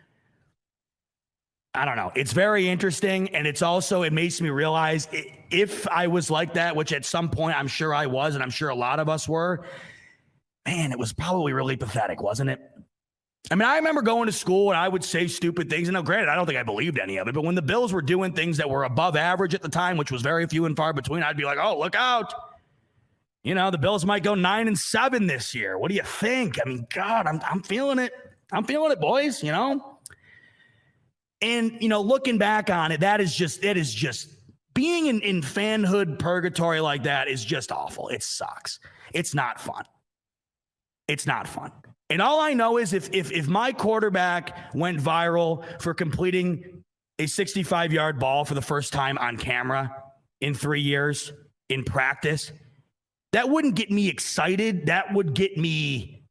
I don't know, it's very interesting. And it makes me realize if I was like that, which at some point I'm sure I was, and I'm sure a lot of us were, man, it was probably really pathetic, wasn't it? I mean, I remember going to school and I would say stupid things. And now, granted, I don't think I believed any of it, but when the Bills were doing things that were above average at the time, which was very few and far between, I'd be like, oh, look out. The Bills might go 9-7 this year. What do you think? I mean, God, I'm feeling it. I'm feeling it, boys, And, looking back on it, that is just being in fanhood purgatory like that is just awful. It sucks. It's not fun. It's not fun. And all I know is if my quarterback went viral for completing a 65-yard ball for the first time on camera in 3 years in practice, that wouldn't get me excited. That would get me,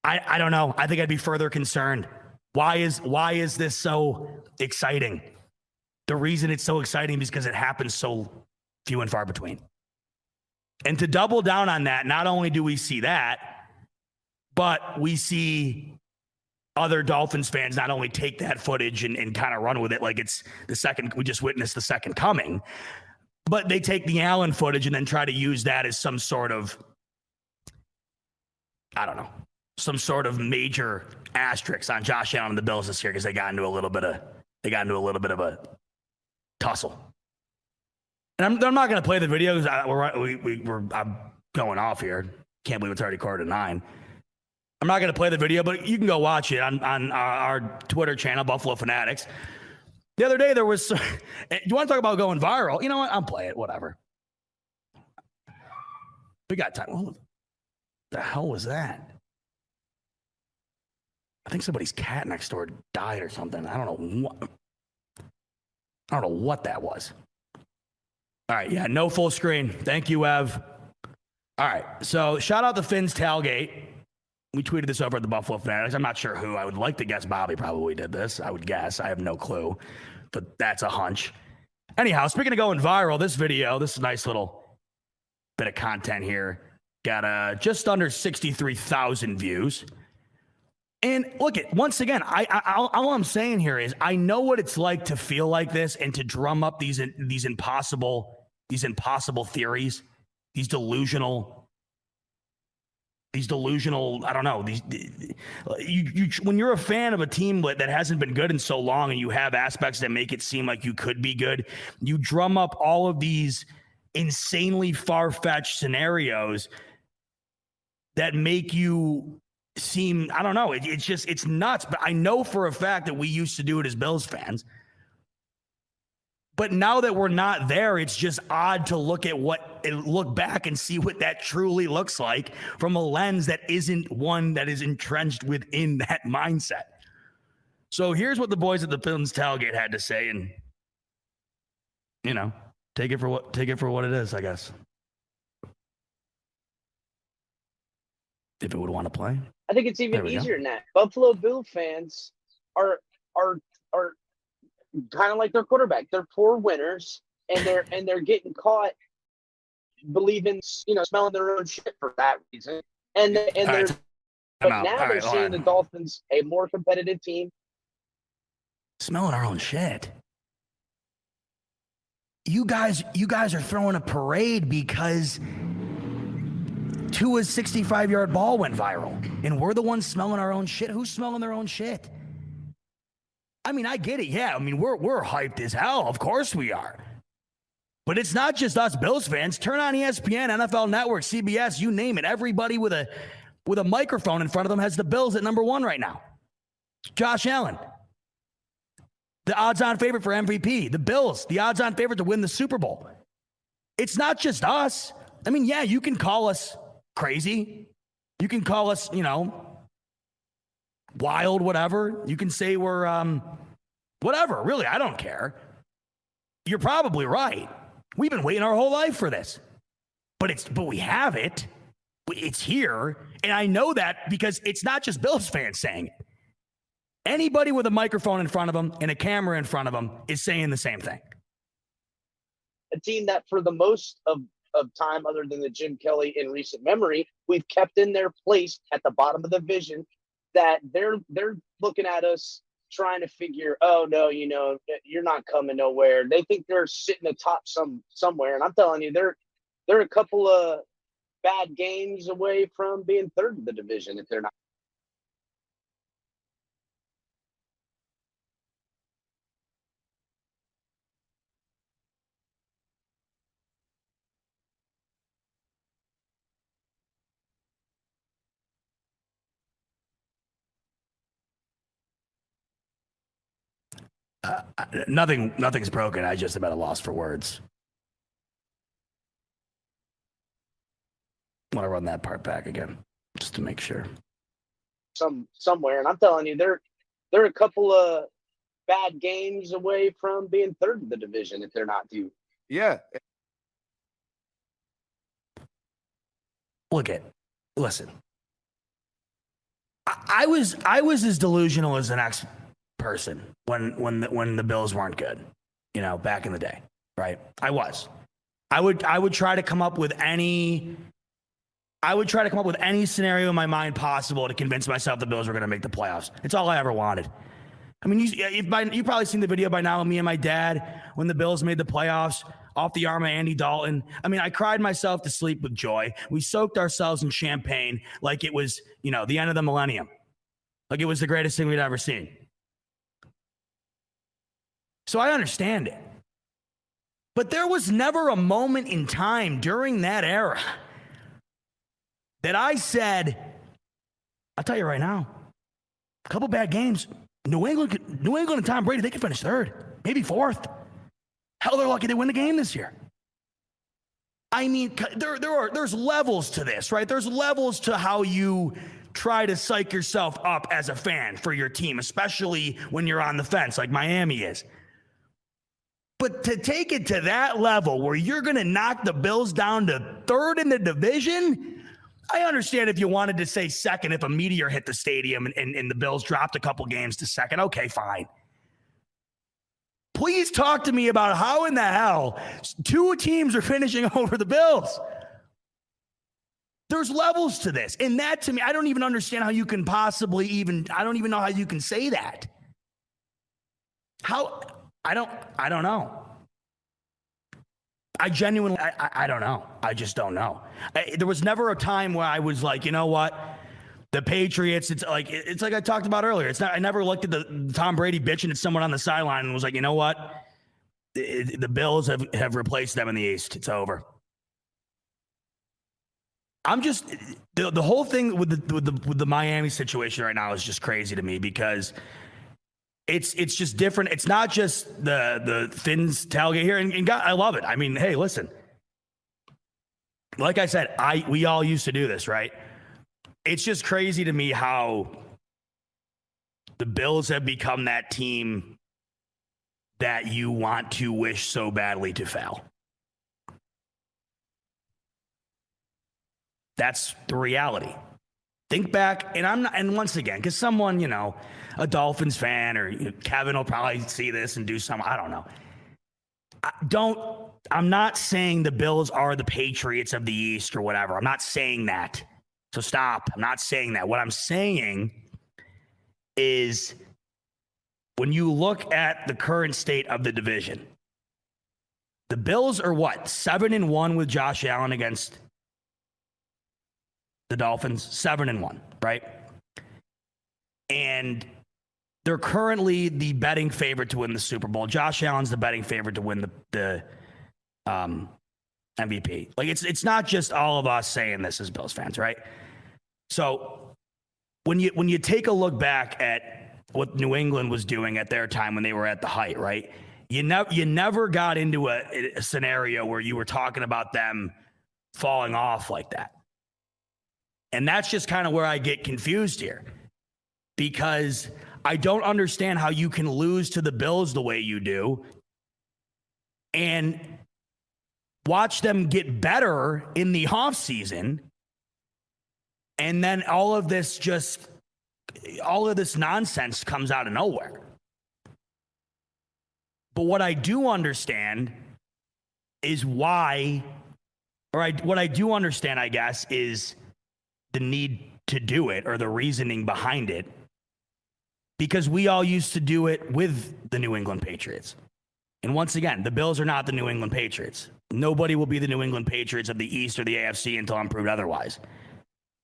I don't know. I think I'd be further concerned. Why is this so exciting? The reason it's so exciting is because it happens so few and far between. And to double down on that, not only do we see that, but we see other Dolphins fans not only take that footage and kind of run with it like it's we just witnessed the second coming, but they take the Allen footage and then try to use that as some sort of, I don't know, some sort of major asterisk on Josh Allen and the Bills this year because they got into a little bit of a tussle. And I'm not going to play the video because I'm going off here. Can't believe it's already 8:45. I'm not going to play the video, but you can go watch it on our Twitter channel, Buffalo Fanatics. The other day there was, you want to talk about going viral? You know what? I'll play it, whatever. We got time. What the hell was that? I think somebody's cat next door died or something. I don't know what that was. All right, yeah, no full screen. Thank you, Ev. All right, so shout out the Finns Tailgate. We tweeted this over at the Buffalo Fanatics. I'm not sure who. I would like to guess Bobby probably did this. I would guess. I have no clue, but that's a hunch. Anyhow, speaking of going viral, this video, this nice little bit of content here, got just under 63,000 views. And look, once again, all I'm saying here is I know what it's like to feel like this and to drum up these impossible theories, these delusional these delusional, I don't know, when you're a fan of a team that hasn't been good in so long and you have aspects that make it seem like you could be good, you drum up all of these insanely far-fetched scenarios that make you seem, I don't know, it's nuts. But I know for a fact that we used to do it as Bills fans. But now that we're not there, it's just odd to look back and see what that truly looks like from a lens that isn't one that is entrenched within that mindset. So here's what the boys at the Bills tailgate had to say, and take it for what it is, I guess. If it would want to play, I think it's even easier than that. Buffalo Bill fans are kind of like their quarterback. They're poor winners, and they're getting caught believing, smelling their own shit for that reason. They're seeing the Dolphins a more competitive team. Smelling our own shit. You guys are throwing a parade because Tua's 65-yard ball went viral, and we're the ones smelling our own shit. Who's smelling their own shit? I mean, I get it. Yeah, I mean, we're hyped as hell. Of course we are. But it's not just us Bills fans. Turn on ESPN, NFL Network, CBS, you name it. Everybody with a microphone in front of them has the Bills at number one right now. Josh Allen, the odds-on favorite for MVP. The Bills, the odds-on favorite to win the Super Bowl. It's not just us. I mean, yeah, you can call us crazy. You can call us, wild, whatever. You can say we're whatever. Really, I don't care. You're probably right. We've been waiting our whole life for this. But we have it. It's here. And I know that because it's not just Bills fans saying it. Anybody with a microphone in front of them and a camera in front of them is saying the same thing. A team that for the most of time, other than the Jim Kelly in recent memory, we've kept in their place at the bottom of the division, that they're looking at us trying to figure, oh no, you're not coming nowhere. They think they're sitting atop somewhere. And I'm telling you, they're a couple of bad games away from being third in the division if they're not. Nothing's broken. I just about a loss for words. I want to run that part back again, just to make sure. Somewhere, and I'm telling you, they're a couple of bad games away from being third in the division if they're not due. Yeah. Listen. I was as delusional as the next person when the Bills weren't good, back in the day, right? I would try to come up with any scenario in my mind possible to convince myself the Bills were going to make the playoffs. It's all I ever wanted. I mean, you've probably seen the video by now of me and my dad when the Bills made the playoffs off the arm of Andy Dalton. I mean, I cried myself to sleep with joy. We soaked ourselves in champagne like it was, the end of the millennium. Like it was the greatest thing we'd ever seen. So I understand it. But there was never a moment in time during that era that I said, I'll tell you right now, a couple bad games, New England and Tom Brady, they could finish third, maybe fourth. Hell, they're lucky they win the game this year. I mean, there's levels to this, right? There's levels to how you try to psych yourself up as a fan for your team, especially when you're on the fence like Miami is. But to take it to that level where you're going to knock the Bills down to third in the division, I understand if you wanted to say second if a meteor hit the stadium and the Bills dropped a couple games to second. Okay, fine. Please talk to me about how in the hell two teams are finishing over the Bills. There's levels to this. And that, to me, I don't even understand how you can possibly I don't even know how you can say that. I don't know. I genuinely, I don't know. I just don't know. There was never a time where I was like, you know what? The Patriots, it's like I talked about earlier. It's not. I never looked at the Tom Brady bitching at someone on the sideline and was like, you know what? The Bills have replaced them in the East. It's over. I'm just the whole thing with the Miami situation right now is just crazy to me because it's just different. It's not just the Fins tailgate here, and God, I love it. I mean, hey, listen. Like I said, we all used to do this, right? It's just crazy to me how the Bills have become that team that you want to wish so badly to fail. That's the reality. Think back, and once again, because someone, a Dolphins fan or Kevin will probably see this and do something. I don't know. I'm not saying the Bills are the Patriots of the East or whatever. I'm not saying that. So stop. I'm not saying that. What I'm saying is when you look at the current state of the division, the Bills are what? 7-1 with Josh Allen against the Dolphins. 7-1, right? And they're currently the betting favorite to win the Super Bowl. Josh Allen's the betting favorite to win the MVP. Like it's not just all of us saying this as Bills fans, right? So when you take a look back at what New England was doing at their time when they were at the height, right? You never got into a scenario where you were talking about them falling off like that. And that's just kind of where I get confused here, because I don't understand how you can lose to the Bills the way you do and watch them get better in the offseason. And then all of this nonsense comes out of nowhere. But what I do understand is what I do understand, I guess, is the need to do it or the reasoning behind it, because we all used to do it with the New England Patriots. And once again, the Bills are not the New England Patriots. Nobody will be the New England Patriots of the East or the AFC until I'm proved otherwise.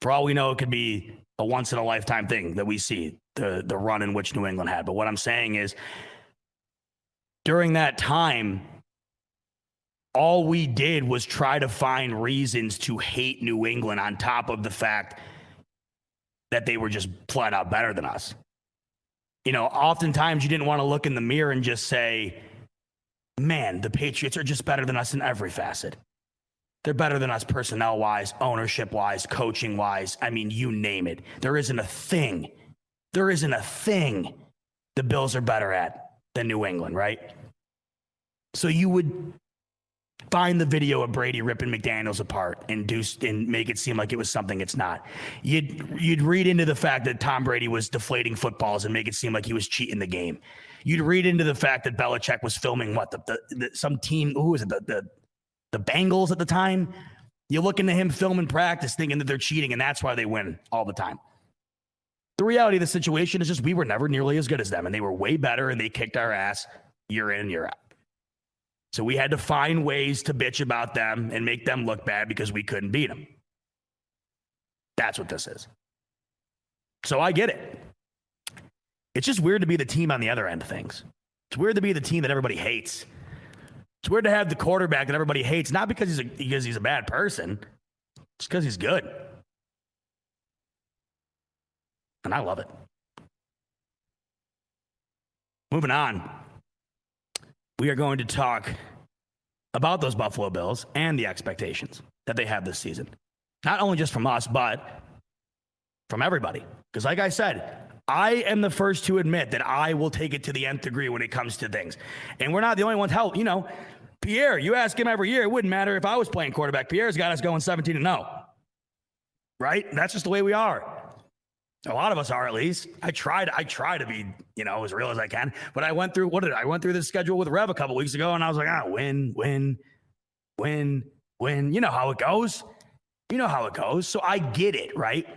For all we know, it could be a once-in-a-lifetime thing that we see, the run in which New England had. But what I'm saying is, during that time, all we did was try to find reasons to hate New England on top of the fact that they were just flat out better than us. Oftentimes you didn't want to look in the mirror and just say, man, the Patriots are just better than us in every facet. They're better than us personnel-wise, ownership-wise, coaching-wise. I mean, you name it. There isn't a thing the Bills are better at than New England, right? So you would find the video of Brady ripping McDaniels apart and make it seem like it was something it's not. You'd read into the fact that Tom Brady was deflating footballs and make it seem like he was cheating the game. You'd read into the fact that Belichick was filming some team. Who was it? The Bengals at the time. You look into him filming practice thinking that they're cheating, and that's why they win all the time. The reality of the situation is just we were never nearly as good as them, and they were way better, and they kicked our ass year in and year out. So we had to find ways to bitch about them and make them look bad because we couldn't beat them. That's what this is. So I get it. It's just weird to be the team on the other end of things. It's weird to be the team that everybody hates. It's weird to have the quarterback that everybody hates, not because he's a bad person, just because he's good. And I love it. Moving on. We are going to talk about those Buffalo Bills and the expectations that they have this season. Not only just from us, but from everybody. Because like I said, I am the first to admit that I will take it to the nth degree when it comes to things. And we're not the only ones. Hell, Pierre, you ask him every year, it wouldn't matter if I was playing quarterback. Pierre's got us going 17-0. Right? That's just the way we are. A lot of us are, at least. I try to be, as real as I can. But I went through this schedule with Rev a couple weeks ago, and I was like, win. You know how it goes. So I get it, right?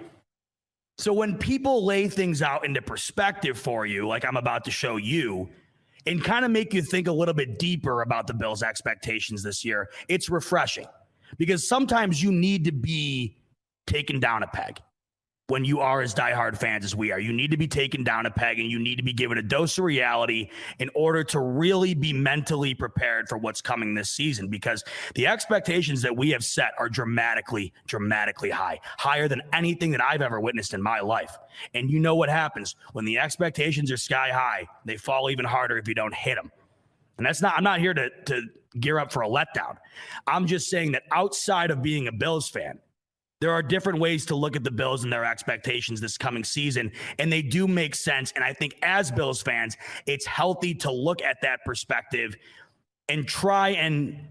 So when people lay things out into perspective for you, like I'm about to show you, and kind of make you think a little bit deeper about the Bills' expectations this year. It's refreshing because sometimes you need to be taken down a peg when you are as diehard fans as we are. You need to be taken down a peg and you need to be given a dose of reality in order to really be mentally prepared for what's coming this season, because the expectations that we have set are dramatically high, higher than anything that I've ever witnessed in my life. And you know what happens when the expectations are sky high, they fall even harder if you don't hit them. And I'm not here to gear up for a letdown. I'm just saying that outside of being a Bills fan, there are different ways to look at the Bills and their expectations this coming season, and they do make sense. And I think as Bills fans, it's healthy to look at that perspective and try and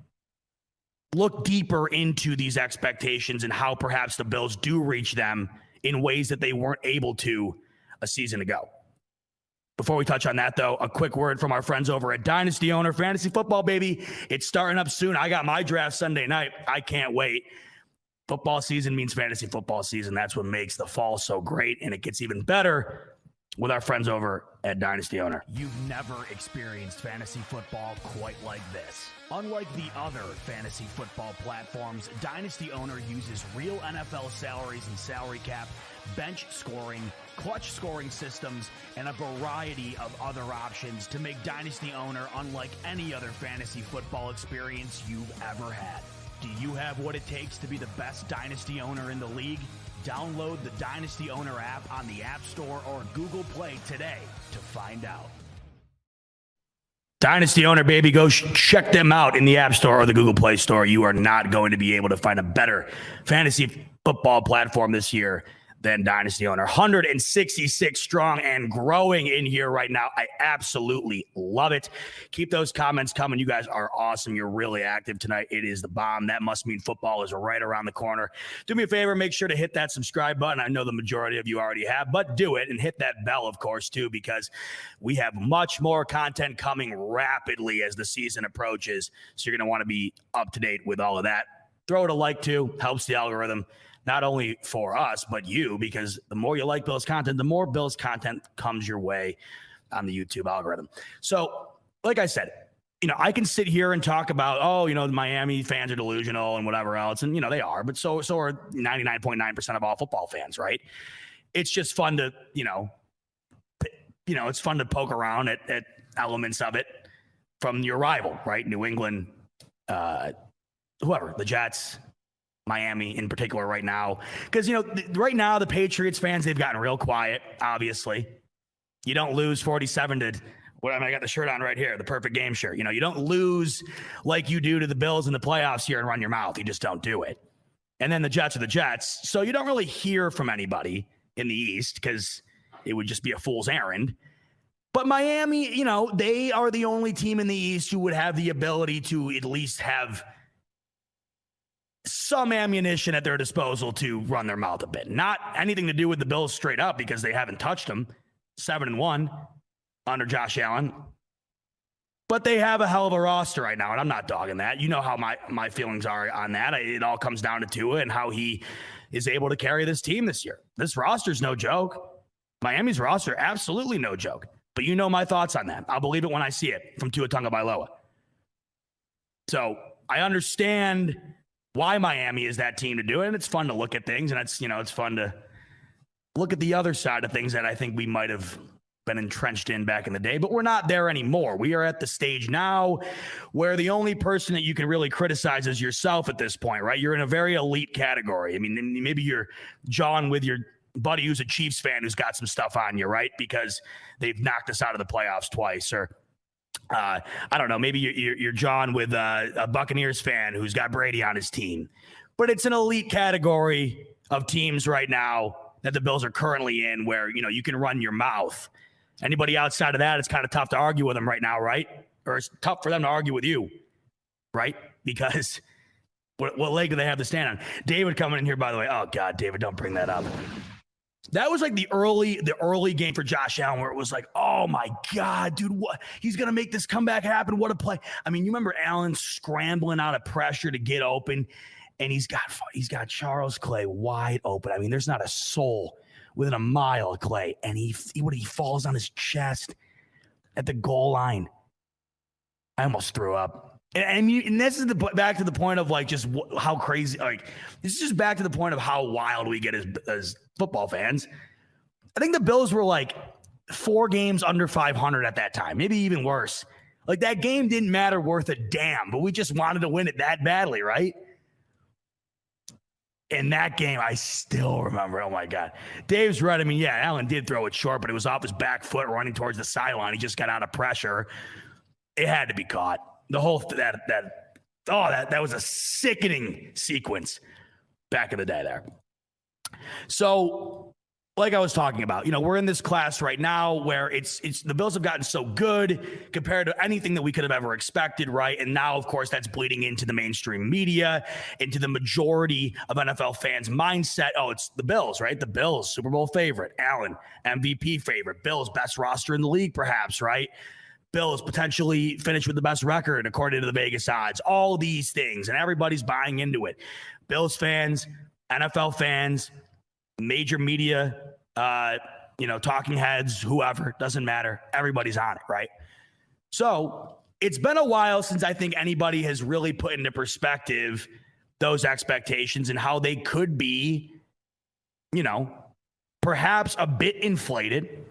look deeper into these expectations and how perhaps the Bills do reach them in ways that they weren't able to a season ago. Before we touch on that, though, a quick word from our friends over at Dynasty Owner Fantasy Football, baby. It's starting up soon. I got my draft Sunday night. I can't wait. Football season means fantasy football season. That's what makes the fall so great, and it gets even better with our friends over at Dynasty Owner. You've never experienced fantasy football quite like this. Unlike the other fantasy football platforms, Dynasty Owner uses real NFL salaries and salary cap, bench scoring, clutch scoring systems, and a variety of other options to make Dynasty Owner unlike any other fantasy football experience you've ever had. Do you have what it takes to be the best Dynasty Owner in the league? Download the Dynasty Owner app on the App Store or Google Play today to find out. Dynasty Owner, baby, go check them out in the App Store or the Google Play Store. You are not going to be able to find a better fantasy football platform this year than Dynasty Owner. 166 strong and growing in here right now. I absolutely love it. Keep those comments coming. You guys are awesome. You're really active tonight. It is the bomb. That must mean football is right around the corner. Do me a favor, make sure to hit that subscribe button. I know the majority of you already have, but do it and hit that bell, of course, too, because we have much more content coming rapidly as the season approaches. So you're going to want to be up to date with all of that. Throw it a like, too. Helps the algorithm. Not only for us, but you, because the more you like Bills content, the more Bills content comes your way on the YouTube algorithm. So, like I said, I can sit here and talk about, the Miami fans are delusional and whatever else. And, they are, but so are 99.9% of all football fans, right? It's just fun to, it's fun to poke around at elements of it from your rival, right? New England, whoever, the Jets, Miami in particular right now. Because, right now the Patriots fans, they've gotten real quiet, obviously. You don't lose 47 to, I got the shirt on right here, the perfect game shirt. You don't lose like you do to the Bills in the playoffs here and run your mouth. You just don't do it. And then the Jets are the Jets. So you don't really hear from anybody in the East because it would just be a fool's errand. But Miami, they are the only team in the East who would have the ability to at least have some ammunition at their disposal to run their mouth a bit. Not anything to do with the Bills straight up because they haven't touched them. 7-1 under Josh Allen. But they have a hell of a roster right now, and I'm not dogging that. You know how my feelings are on that. It all comes down to Tua and how he is able to carry this team this year. This roster's no joke. Miami's roster, absolutely no joke. But you know my thoughts on that. I'll believe it when I see it from Tua Tagovailoa. So I understand why Miami is that team to do it. And it's fun to look at things. And it's fun to look at the other side of things that I think we might have been entrenched in back in the day, but we're not there anymore. We are at the stage now where the only person that you can really criticize is yourself at this point, right? You're in a very elite category. I mean, maybe you're John with your buddy who's a Chiefs fan who's got some stuff on you, right? Because they've knocked us out of the playoffs twice, or I don't know, maybe you're John with a Buccaneers fan who's got Brady on his team. But it's an elite category of teams right now that the Bills are currently in where, you can run your mouth. Anybody outside of that, it's kind of tough to argue with them right now, right? Or it's tough for them to argue with you, right? Because what leg do they have to stand on? David coming in here, by the way. Oh, God, David, don't bring that up. That was like the early game for Josh Allen where it was like, oh my God, dude, what? He's going to make this comeback happen. What a play. I mean, you remember Allen scrambling out of pressure to get open, and he's got Charles Clay wide open. I mean, there's not a soul within a mile of Clay, and he falls on his chest at the goal line. I almost threw up. And this is back to the point of like just how crazy, like this is just back to the point of how wild we get as football fans. I think the Bills were like 4 games under 500 at that time, maybe even worse. Like that game didn't matter worth a damn, but we just wanted to win it that badly, right? In that game, I still remember, oh my God. Dave's right. I mean, yeah, Allen did throw it short, but it was off his back foot running towards the sideline. He just got out of pressure. It had to be caught. The whole, that was a sickening sequence back in the day there. So, like I was talking about, we're in this class right now where it's the Bills have gotten so good compared to anything that we could have ever expected, right? And now, of course, that's bleeding into the mainstream media, into the majority of NFL fans' mindset. Oh, it's the Bills, right? The Bills, Super Bowl favorite. Allen, MVP favorite. Bills, best roster in the league, perhaps, right? Bills potentially finish with the best record according to the Vegas odds. All these things, and everybody's buying into it. Bills fans, NFL fans, major media, talking heads, whoever, doesn't matter. Everybody's on it, right? So it's been a while since I think anybody has really put into perspective those expectations and how they could be, perhaps a bit inflated,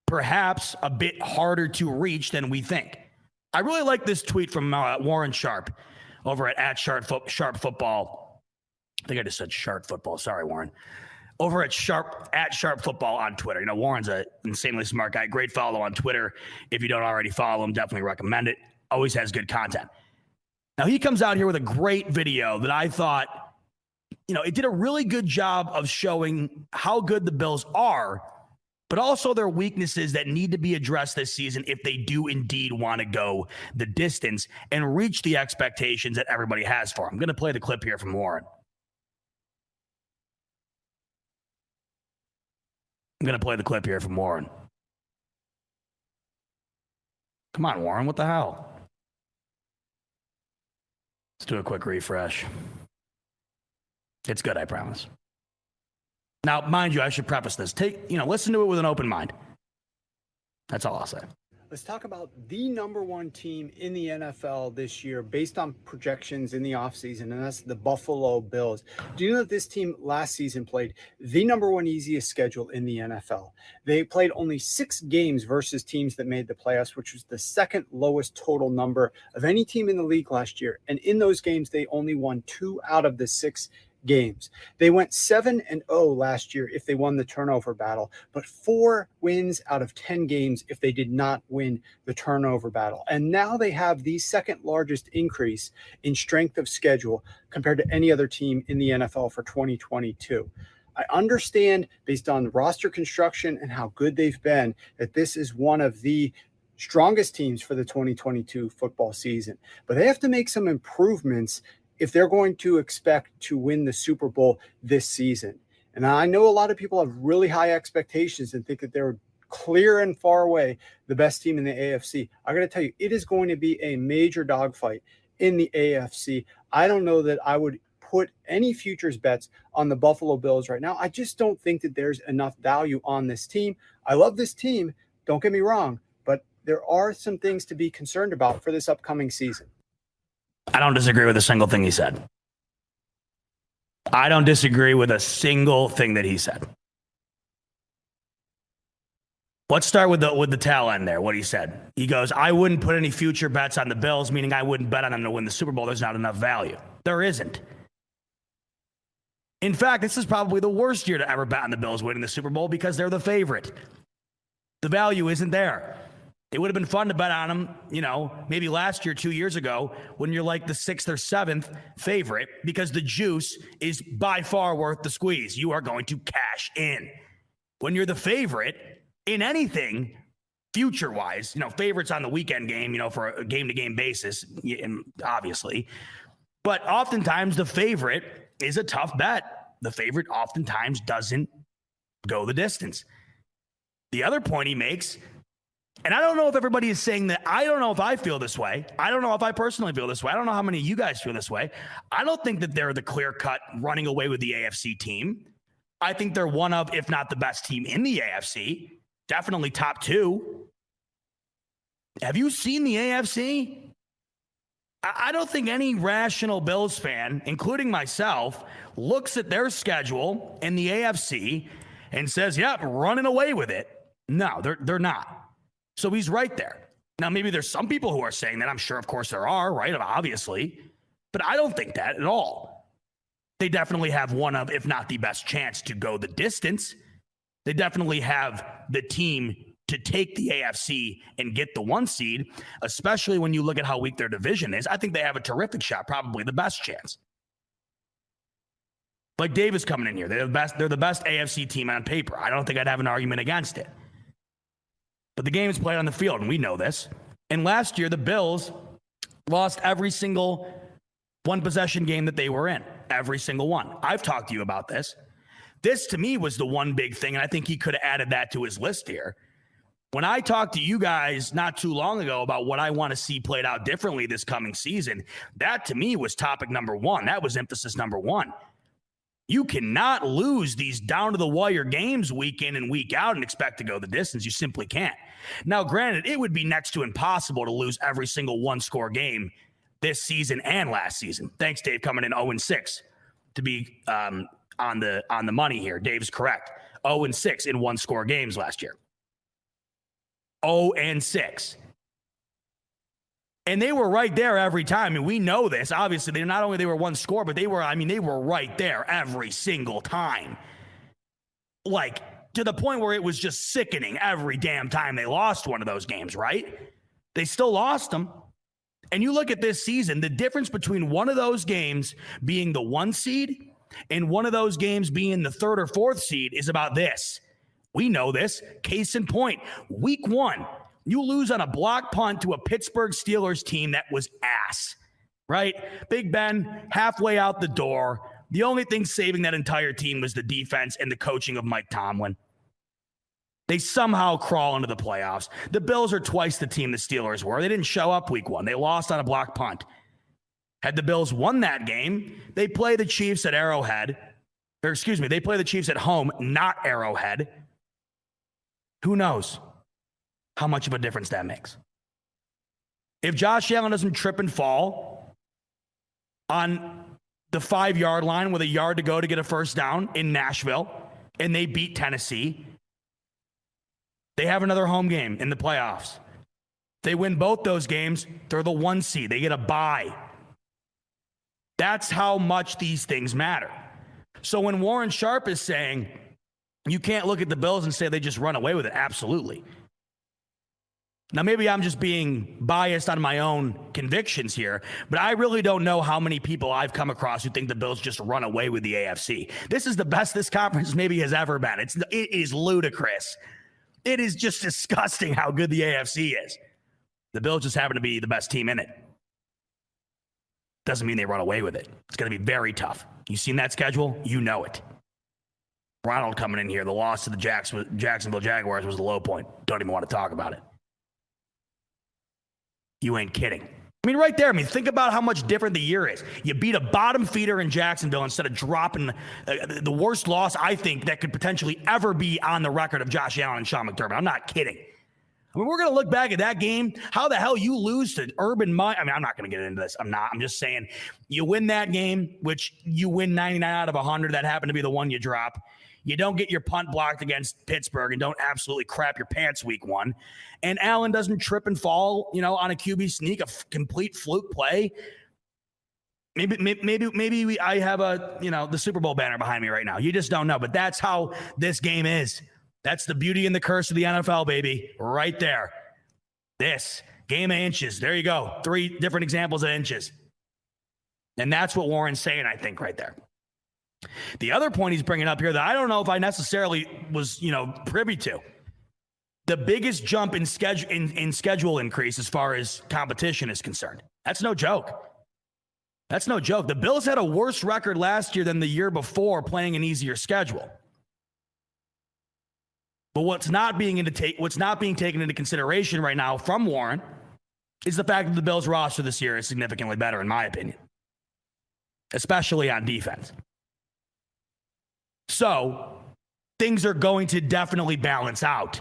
perhaps a bit harder to reach than we think. I really like this tweet from Warren Sharp over at Sharp Football. I think I just said Sharp Football. Sorry, Warren. Over at Sharp Football on Twitter. Warren's an insanely smart guy. Great follow on Twitter. If you don't already follow him, definitely recommend it. Always has good content. Now, he comes out here with a great video that I thought, it did a really good job of showing how good the Bills are, but also their weaknesses that need to be addressed this season if they do indeed want to go the distance and reach the expectations that everybody has for them. I'm going to play the clip here from Warren. Come on, Warren. What the hell? Let's do a quick refresh. It's good, I promise. Now, mind you, I should preface this. Listen to it with an open mind. That's all I'll say. Let's talk about the number 1 team in the NFL this year based on projections in the offseason, and that's the Buffalo Bills. Do you know that this team last season played the number 1 easiest schedule in the NFL? They played only 6 games versus teams that made the playoffs, which was the second lowest total number of any team in the league last year. And in those games, they only won 2 out of the 6 games. They went 7-0 last year if they won the turnover battle, but 4 wins out of 10 games if they did not win the turnover battle. And now they have the second largest increase in strength of schedule compared to any other team in the NFL for 2022. I understand, based on roster construction and how good they've been, that this is one of the strongest teams for the 2022 football season, but they have to make some improvements if they're going to expect to win the Super Bowl this season. And I know a lot of people have really high expectations and think that they're clear and far away the best team in the AFC. I got to tell you, it is going to be a major dogfight in the AFC. I don't know that I would put any futures bets on the Buffalo Bills right now. I just don't think that there's enough value on this team. I love this team, don't get me wrong, but there are some things to be concerned about for this upcoming season. I don't disagree with a single thing he said. I don't disagree with a single thing that he said. Let's start with the tail end there, what he said. He goes, I wouldn't put any future bets on the Bills, meaning I wouldn't bet on them to win the Super Bowl. There's not enough value. There isn't. In fact, this is probably the worst year to ever bet on the Bills winning the Super Bowl because they're the favorite. The value isn't there. It would have been fun to bet on them, maybe last year, 2 years ago, when you're like the 6th or 7th favorite, because the juice is by far worth the squeeze. You are going to cash in. When you're the favorite in anything, future-wise, favorites on the weekend game, for a game-to-game basis, obviously. But oftentimes the favorite is a tough bet. The favorite oftentimes doesn't go the distance. The other point he makes, and I don't know if everybody is saying that. I don't know if I feel this way. I don't know if I personally feel this way. I don't know how many of you guys feel this way. I don't think that they're the clear-cut running away with the AFC team. I think they're one of, if not the best team in the AFC. Definitely top 2. Have you seen the AFC? I don't think any rational Bills fan, including myself, looks at their schedule in the AFC and says, yep, running away with it. No, they're not. So he's right there. Now, maybe there's some people who are saying that. I'm sure, of course, there are, right? Obviously. But I don't think that at all. They definitely have one of, if not the best chance to go the distance. They definitely have the team to take the AFC and get the 1 seed, especially when you look at how weak their division is. I think they have a terrific shot, probably the best chance. Like Davis coming in here. They're the best AFC team on paper. I don't think I'd have an argument against it. But the game is played on the field, and we know this. And last year, the Bills lost every single one-possession game that they were in. Every single one. I've talked to you about this. This, to me, was the one big thing, and I think he could have added that to his list here. When I talked to you guys not too long ago about what I want to see played out differently this coming season, that, to me, was topic number one. That was emphasis number one. You cannot lose these down-to-the-wire games week in and week out and expect to go the distance. You simply can't. Now, granted, it would be next to impossible to lose every single one-score game this season and last season. Thanks, Dave, coming in 0-6 to be on the money here. Dave's correct. 0-6 in one-score games last year. 0-6. And they were right there every time. And we know this. Obviously, they were one score, but they were right there every single time. Like, to the point where it was just sickening every damn time they lost one of those games, right? They still lost them. And you look at this season, the difference between one of those games being the 1 seed and one of those games being the 3rd or 4th seed is about this. We know this. Case in point, week 1. You lose on a block punt to a Pittsburgh Steelers team that was ass, right? Big Ben halfway out the door. The only thing saving that entire team was the defense and the coaching of Mike Tomlin. They somehow crawl into the playoffs. The Bills are twice the team the Steelers were. They didn't show up week 1. They lost on a block punt. Had the Bills won that game, they play the Chiefs at Arrowhead. They play the Chiefs at home, not Arrowhead. Who knows how much of a difference that makes? If Josh Allen doesn't trip and fall on the 5-yard line with a yard to go to get a first down in Nashville, and they beat Tennessee, they have another home game in the playoffs. They win both those games, they're the 1 seed. They get a bye. That's how much these things matter. So when Warren Sharp is saying, you can't look at the Bills and say they just run away with it, absolutely. Now, maybe I'm just being biased on my own convictions here, but I really don't know how many people I've come across who think the Bills just run away with the AFC. This is the best this conference maybe has ever been. It is ludicrous. It is just disgusting how good the AFC is. The Bills just happen to be the best team in it. Doesn't mean they run away with it. It's going to be very tough. You've seen that schedule? You know it. Ronald coming in here, the loss to the Jacksonville Jaguars was the low point. Don't even want to talk about it. You ain't kidding. I mean, right there, think about how much different the year is. You beat a bottom feeder in Jacksonville instead of dropping the worst loss, I think, that could potentially ever be on the record of Josh Allen and Sean McDermott. I'm not kidding. I mean, we're going to look back at that game. How the hell you lose to Urban Meyer? I mean, I'm not going to get into this. I'm just saying you win that game, which you win 99 out of 100. That happened to be the one you drop. You don't get your punt blocked against Pittsburgh and don't absolutely crap your pants week 1. And Allen doesn't trip and fall, on a QB sneak, a complete fluke play. Maybe I have the Super Bowl banner behind me right now. You just don't know. But that's how this game is. That's the beauty and the curse of the NFL, baby. Right there. This game of inches. There you go. 3 different examples of inches. And that's what Warren's saying, I think, right there. The other point he's bringing up here that I don't know if I necessarily was, privy to. The biggest jump in schedule increase as far as competition is concerned. That's no joke. That's no joke. The Bills had a worse record last year than the year before playing an easier schedule. But what's not being taken into consideration right now from Warren is the fact that the Bills roster this year is significantly better, in my opinion, especially on defense. So things are going to definitely balance out.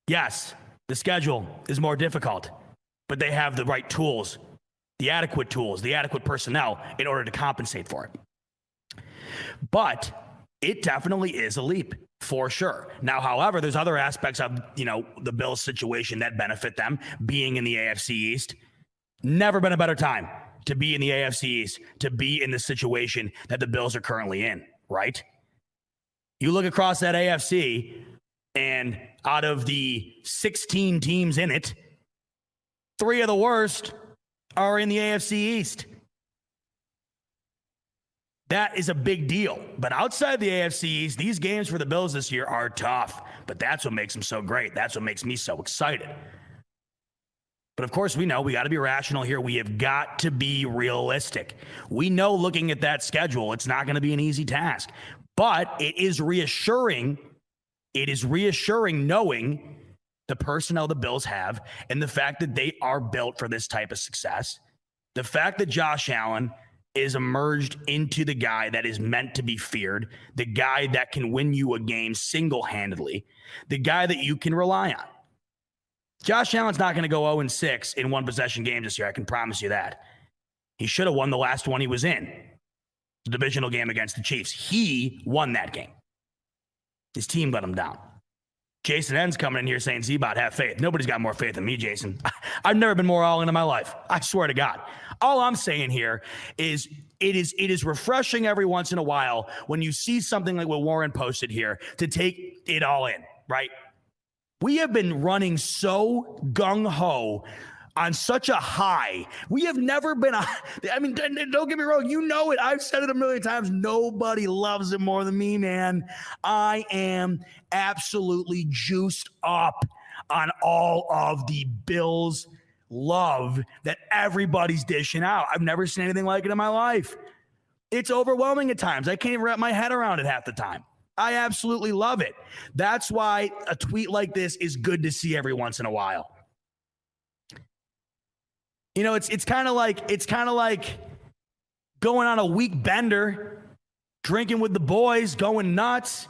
Yes, the schedule is more difficult, but they have the right tools the adequate tools, the adequate personnel in order to compensate for it. But it definitely is a leap for sure. Now, however, there's other aspects of, the Bills situation that benefit them being in the AFC East. Never been a better time to be in the AFC East, to be in the situation that the Bills are currently in, right? You look across that AFC, and out of the 16 teams in it, 3 of the worst are in the AFC East. That is a big deal. But outside the AFC East, these games for the Bills this year are tough. But that's what makes them so great. That's what makes me so excited. But of course, we know we got to be rational here. We have got to be realistic. We know looking at that schedule, it's not going to be an easy task. But it is reassuring. It is reassuring knowing the personnel the Bills have and the fact that they are built for this type of success. The fact that Josh Allen is emerged into the guy that is meant to be feared, the guy that can win you a game single-handedly, the guy that you can rely on. Josh Allen's not going to go 0-6 in one-possession games this year. I can promise you that. He should have won the last one he was in, the divisional game against the Chiefs. He won that game. His team let him down. Jason N's coming in here saying, Z-Bot, have faith. Nobody's got more faith than me, Jason. I've never been more all in my life. I swear to God. All I'm saying here is it is refreshing every once in a while when you see something like what Warren posted here to take it all in, right? We have been running so gung-ho on such a high. We have never been, don't get me wrong. You know it. I've said it a million times. Nobody loves it more than me, man. I am absolutely juiced up on all of the Bills love that everybody's dishing out. I've never seen anything like it in my life. It's overwhelming at times. I can't even wrap my head around it half the time. I absolutely love it. That's why a tweet like this is good to see every once in a while. It's kind of like going on a week bender, drinking with the boys, going nuts.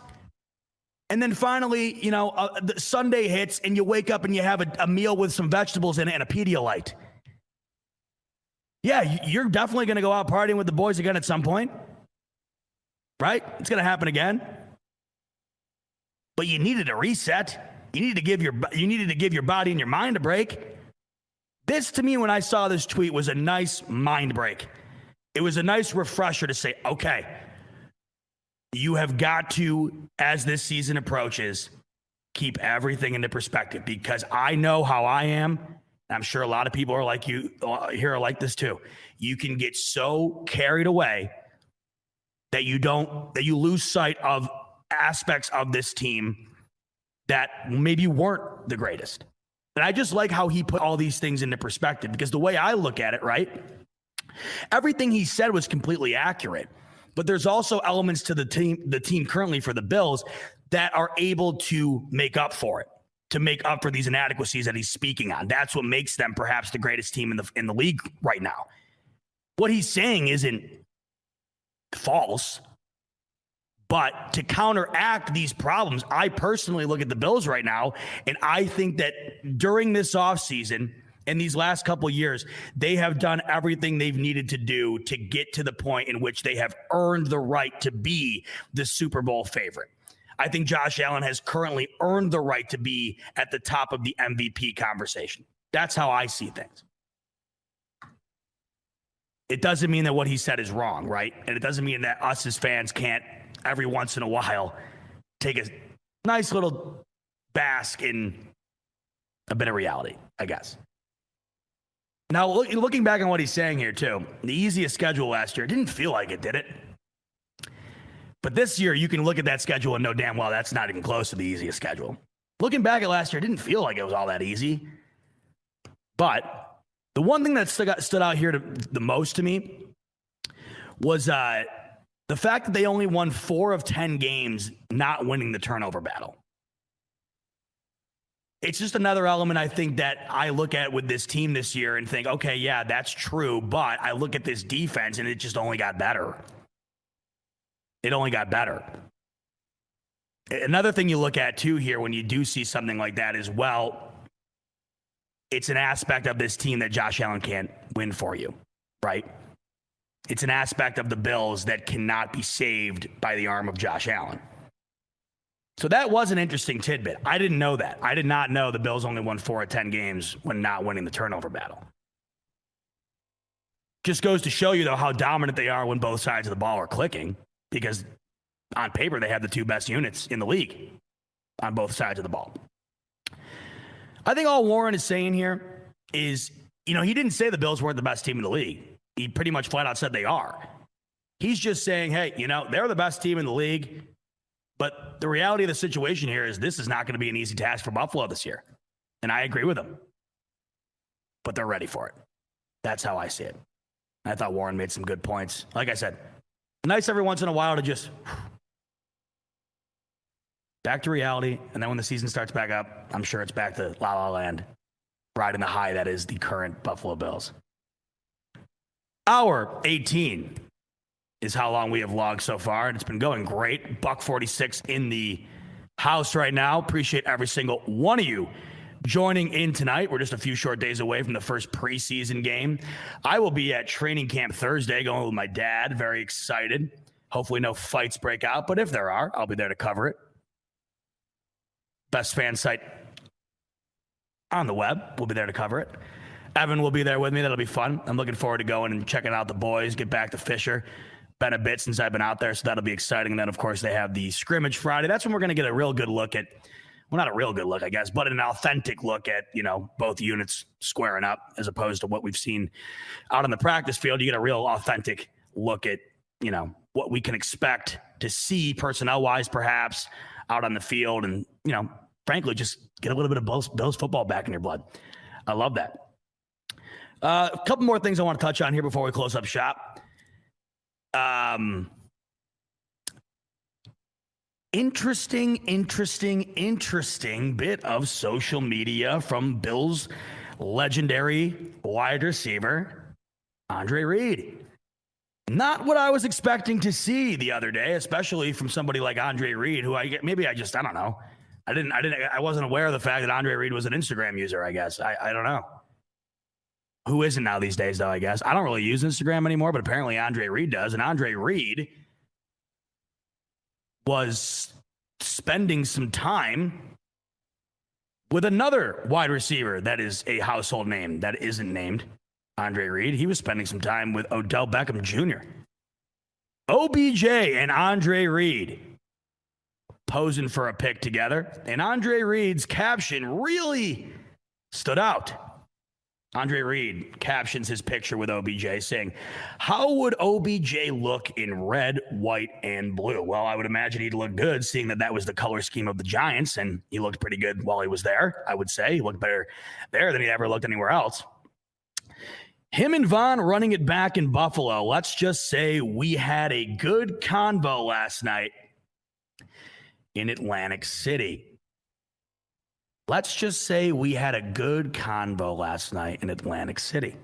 And then finally, the Sunday hits and you wake up and you have a meal with some vegetables in it and a Pedialyte. Yeah, you're definitely going to go out partying with the boys again at some point. Right? It's going to happen again. But you needed a reset. You needed to give your body and your mind a break. This, to me, when I saw this tweet, was a nice mind break. It was a nice refresher to say, okay, you have got to, as this season approaches, keep everything into perspective, because I know how I am. I'm sure a lot of people are like you here are like this too. You can get so carried away that you lose sight of aspects of this team that maybe weren't the greatest. And I just like how he put all these things into perspective, because the way I look at it, right, everything he said was completely accurate. But there's also elements to the team currently for the Bills that are able to make up for it, to make up for these inadequacies that he's speaking on. That's what makes them perhaps the greatest team in the league right now. What he's saying isn't false. But to counteract these problems, I personally look at the Bills right now, and I think that during this offseason and these last couple of years, they have done everything they've needed to do to get to the point in which they have earned the right to be the Super Bowl favorite. I think Josh Allen has currently earned the right to be at the top of the MVP conversation. That's how I see things. It doesn't mean that what he said is wrong, right? And it doesn't mean that us as fans can't every once in a while take a nice little bask in a bit of reality, I guess. Now, looking back on what he's saying here too, the easiest schedule last year, didn't feel like it, did it? But this year, you can look at that schedule and know damn well that's not even close to the easiest schedule. Looking back at last year, it didn't feel like it was all that easy. But the one thing that stood out here the most to me was the fact that they only won 4 of 10 games not winning the turnover battle. It's just another element, I think, that I look at with this team this year and think, okay, yeah, that's true. But I look at this defense and it just only got better. It only got better. Another thing you look at too here when you do see something like that is, well, it's an aspect of this team that Josh Allen can't win for you, right? It's an aspect of the Bills that cannot be saved by the arm of Josh Allen. So that was an interesting tidbit. I didn't know that. I did not know the Bills only won 4 of 10 games when not winning the turnover battle. Just goes to show you, though, how dominant they are when both sides of the ball are clicking, because on paper, they have the 2 best units in the league on both sides of the ball. I think all Warren is saying here is, he didn't say the Bills weren't the best team in the league. He pretty much flat out said they are. He's just saying, hey, they're the best team in the league. But the reality of the situation here is this is not going to be an easy task for Buffalo this year. And I agree with him. But they're ready for it. That's how I see it. I thought Warren made some good points. Like I said, nice every once in a while to just back to reality. And then when the season starts back up, I'm sure it's back to La La Land, riding the high that is the current Buffalo Bills. Hour 18 is how long we have logged so far, and it's been going great. $146 in the house right now. Appreciate every single one of you joining in tonight. We're just a few short days away from the first preseason game. I will be at training camp Thursday going with my dad. Very excited. Hopefully no fights break out, but if there are, I'll be there to cover it. Best fan site on the web. We'll be there to cover it. Evan will be there with me. That'll be fun. I'm looking forward to going and checking out the boys, get back to Fisher. Been a bit since I've been out there, so that'll be exciting. And then, of course, they have the scrimmage Friday. That's when we're going to get a real good look at, well, not a real good look, I guess, but an authentic look at, both units squaring up as opposed to what we've seen out on the practice field. You get a real authentic look at, what we can expect to see personnel-wise, perhaps, out on the field. And, frankly, just get a little bit of Bills football back in your blood. I love that. A couple more things I want to touch on here before we close up shop. Interesting bit of social media from Bills' legendary wide receiver, Andre Reed. Not what I was expecting to see the other day, especially from somebody like Andre Reed, who I don't know. I wasn't aware of the fact that Andre Reed was an Instagram user, I guess. I don't know. Who isn't now these days, though, I guess. I don't really use Instagram anymore, but apparently Andre Reed does. And Andre Reed was spending some time with another wide receiver that is a household name that isn't named Andre Reed. He was spending some time with Odell Beckham Jr. OBJ and Andre Reed posing for a pic together. And Andre Reed's caption really stood out. Andre Reed captions his picture with OBJ saying, "How would OBJ look in red, white, and blue?" Well, I would imagine he'd look good, seeing that was the color scheme of the Giants, and he looked pretty good while he was there, I would say. He looked better there than he ever looked anywhere else. Him and Von running it back in Buffalo. Let's just say we had a good convo last night in Atlantic City. Let's just say we had a good convo last night in Atlantic City.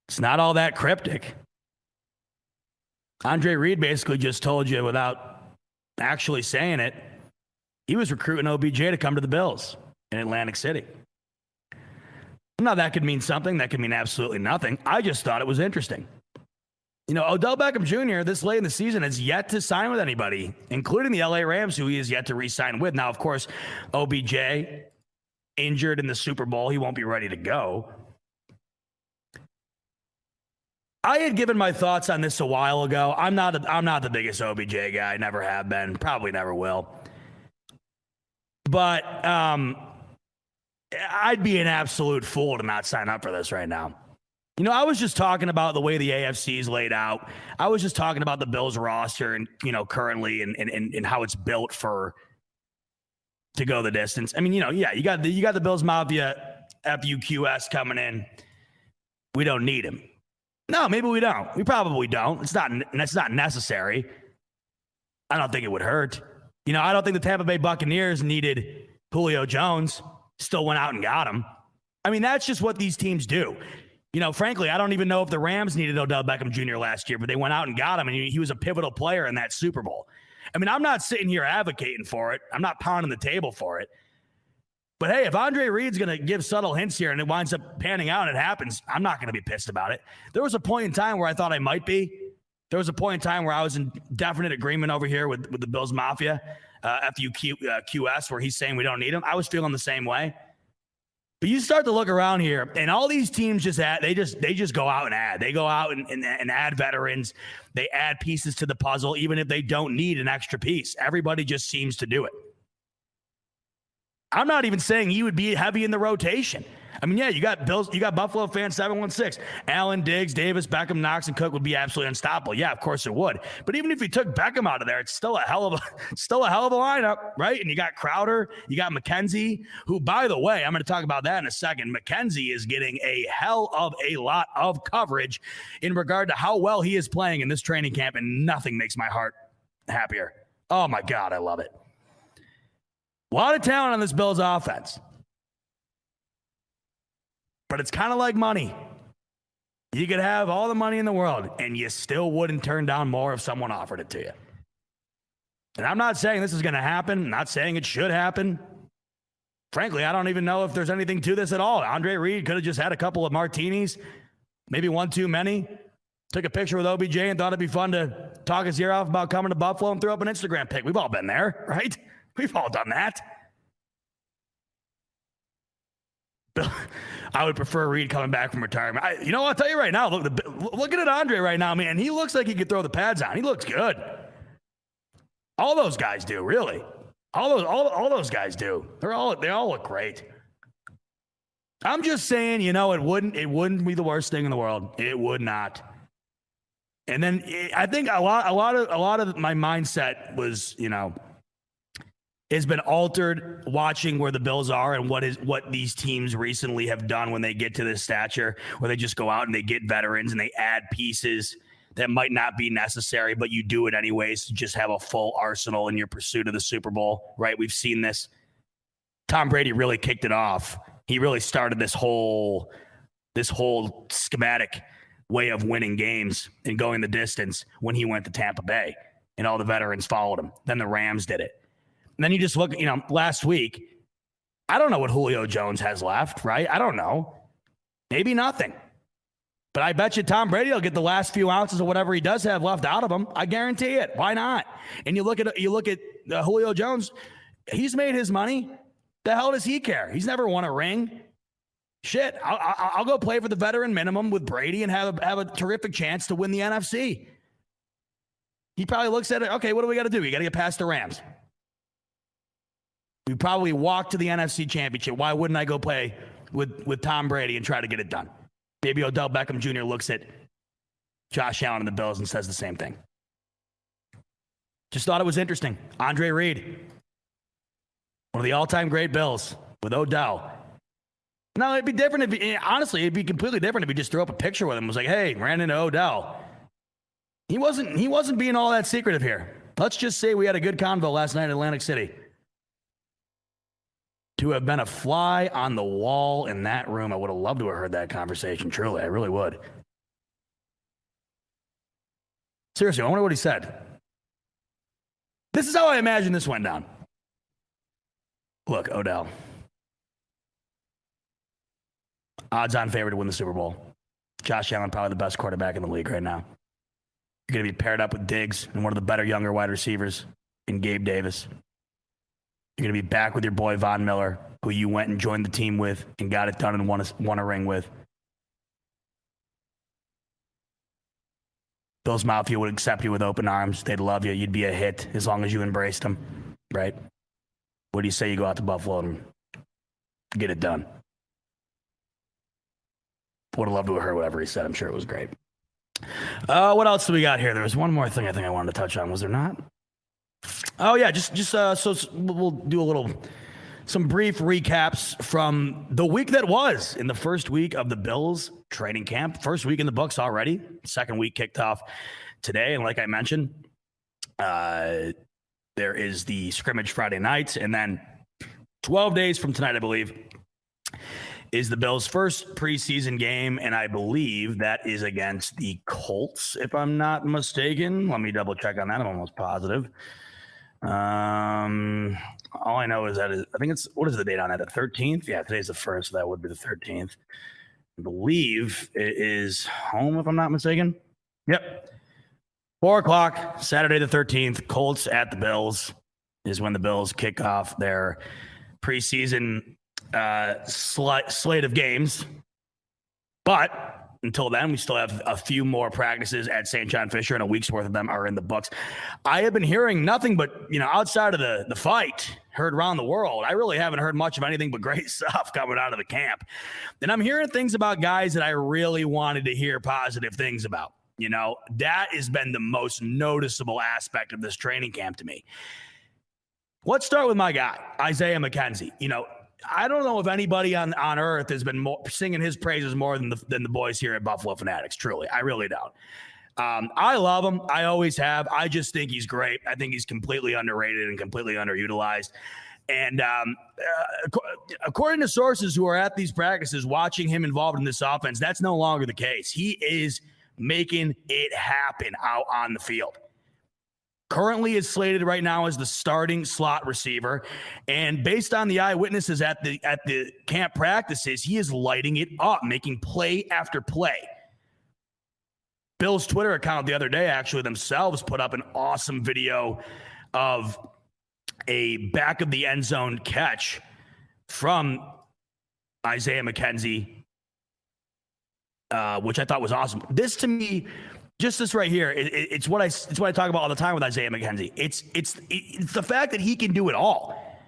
It's not all that cryptic. Andre Reed basically just told you without actually saying it, he was recruiting OBJ to come to the Bills in Atlantic City. Now, that could mean something. That could mean absolutely nothing. I just thought it was interesting. Odell Beckham Jr. this late in the season has yet to sign with anybody, including the LA Rams, who he has yet to re-sign with. Now, of course, OBJ injured in the Super Bowl. He won't be ready to go. I had given my thoughts on this a while ago. I'm not the biggest OBJ guy. Never have been. Probably never will. But I'd be an absolute fool to not sign up for this right now. I was just talking about the way the AFC is laid out. I was just talking about the Bills roster and, currently and how it's built to go the distance. I mean, you got the Bills Mafia FUQS coming in. We don't need him. No, maybe we don't. We probably don't. It's not necessary. I don't think it would hurt. I don't think the Tampa Bay Buccaneers needed Julio Jones. Still went out and got him. I mean, that's just what these teams do. Frankly, I don't even know if the Rams needed Odell Beckham Jr. last year, but they went out and got him, and he was a pivotal player in that Super Bowl. I mean, I'm not sitting here advocating for it. I'm not pounding the table for it. But hey, if Andre Reed's going to give subtle hints here and it winds up panning out and it happens, I'm not going to be pissed about it. There was a point in time where I thought I might be. There was a point in time where I was in definite agreement over here with the Bills Mafia, FUQS, where he's saying we don't need him. I was feeling the same way. But you start to look around here, and all these teams just go out and add. They go out and add veterans. They add pieces to the puzzle, even if they don't need an extra piece. Everybody just seems to do it. I'm not even saying you would be heavy in the rotation. I mean, yeah, you got Buffalo fans 716. Allen, Diggs, Davis, Beckham, Knox, and Cook would be absolutely unstoppable. Yeah, of course it would. But even if you took Beckham out of there, it's still a hell of a lineup, right? And you got Crowder, you got McKenzie, who, by the way, I'm going to talk about that in a second. McKenzie is getting a hell of a lot of coverage in regard to how well he is playing in this training camp, and nothing makes my heart happier. Oh my God, I love it. A lot of talent on this Bills offense. But it's kind of like money. You could have all the money in the world, and you still wouldn't turn down more if someone offered it to you. And I'm not saying this is going to happen. I'm not saying it should happen. Frankly, I don't even know if there's anything to this at all. Andre Reed could have just had a couple of martinis, maybe one too many, took a picture with OBJ and thought it'd be fun to talk his ear off about coming to Buffalo and threw up an Instagram pic. We've all been there, right? We've all done that. I would prefer Reed coming back from retirement. I'll tell you right now, looking at Andre right now, man, he looks like he could throw the pads on. He looks good. All those guys do, really. All those guys do. They all look great. I'm just saying, it wouldn't be the worst thing in the world. It would not. And then I think a lot of my mindset was, has been altered watching where the Bills are and what these teams recently have done when they get to this stature, where they just go out and they get veterans and they add pieces that might not be necessary, but you do it anyways to just have a full arsenal in your pursuit of the Super Bowl, right? We've seen this. Tom Brady really kicked it off. He really started this whole schematic way of winning games and going the distance when he went to Tampa Bay, and all the veterans followed him. Then the Rams did it. And then you just look, last week, I don't know what Julio Jones has left, right? I don't know. Maybe nothing. But I bet you Tom Brady will get the last few ounces of whatever he does have left out of him. I guarantee it. Why not? And you look at Julio Jones, he's made his money. The hell does he care? He's never won a ring. Shit, I'll go play for the veteran minimum with Brady and have a terrific chance to win the NFC. He probably looks at it, okay, what do we got to do? We got to get past the Rams. We probably walk to the NFC Championship. Why wouldn't I go play with Tom Brady and try to get it done? Maybe Odell Beckham Jr. looks at Josh Allen and the Bills and says the same thing. Just thought it was interesting. Andre Reed, one of the all-time great Bills with Odell. No, it'd be different it'd be completely different if he just threw up a picture with him. It was like, hey, ran into Odell. He wasn't being all that secretive here. Let's just say we had a good convo last night in Atlantic City. To have been a fly on the wall in that room, I would have loved to have heard that conversation. Truly, I really would. Seriously, I wonder what he said. This is how I imagine this went down. Look, Odell. Odds-on favorite to win the Super Bowl. Josh Allen, probably the best quarterback in the league right now. You're going to be paired up with Diggs and one of the better younger wide receivers in Gabe Davis. You're going to be back with your boy Von Miller, who you went and joined the team with and got it done and won a ring with. Bills Mafia would accept you with open arms. They'd love you. You'd be a hit as long as you embraced them, right? What do you say you go out to Buffalo and get it done? Would have loved to have heard whatever he said. I'm sure it was great. What else do we got here? There was one more thing I think I wanted to touch on. Was there not? Oh yeah, so we'll do some brief recaps from the week that was in the first week of the Bills training camp. First week in the books already. Second week kicked off today, and like I mentioned, there is the scrimmage Friday night, and then 12 days from tonight, I believe, is the Bills' first preseason game, and I believe that is against the Colts, if I'm not mistaken. Let me double check on that. I'm almost positive. All I know is that I think what is the date on that? The 13th? Yeah, today's the 1st. So that would be the 13th. I believe it is home, if I'm not mistaken. Yep. 4:00, Saturday the 13th. Colts at the Bills is when the Bills kick off their preseason slate of games. But until then, we still have a few more practices at St. John Fisher, and a week's worth of them are in the books. I have been hearing nothing but, outside of the fight, heard around the world. I really haven't heard much of anything but great stuff coming out of the camp. And I'm hearing things about guys that I really wanted to hear positive things about. That has been the most noticeable aspect of this training camp to me. Let's start with my guy, Isaiah McKenzie. I don't know if anybody on earth has been singing his praises more than the boys here at Buffalo Fanatics. Truly, I really don't. I love him. I always have. I just think he's great. I think he's completely underrated and completely underutilized. And according to sources who are at these practices watching him involved in this offense, that's no longer the case. He is making it happen out on the field. Currently is slated right now as the starting slot receiver. And based on the eyewitnesses at the camp practices, he is lighting it up, making play after play. Bill's Twitter account the other day actually themselves put up an awesome video of a back of the end zone catch from Isaiah McKenzie, which I thought was awesome. This to me, just this right here, it's what I talk about all the time with Isaiah McKenzie. It's the fact that he can do it all.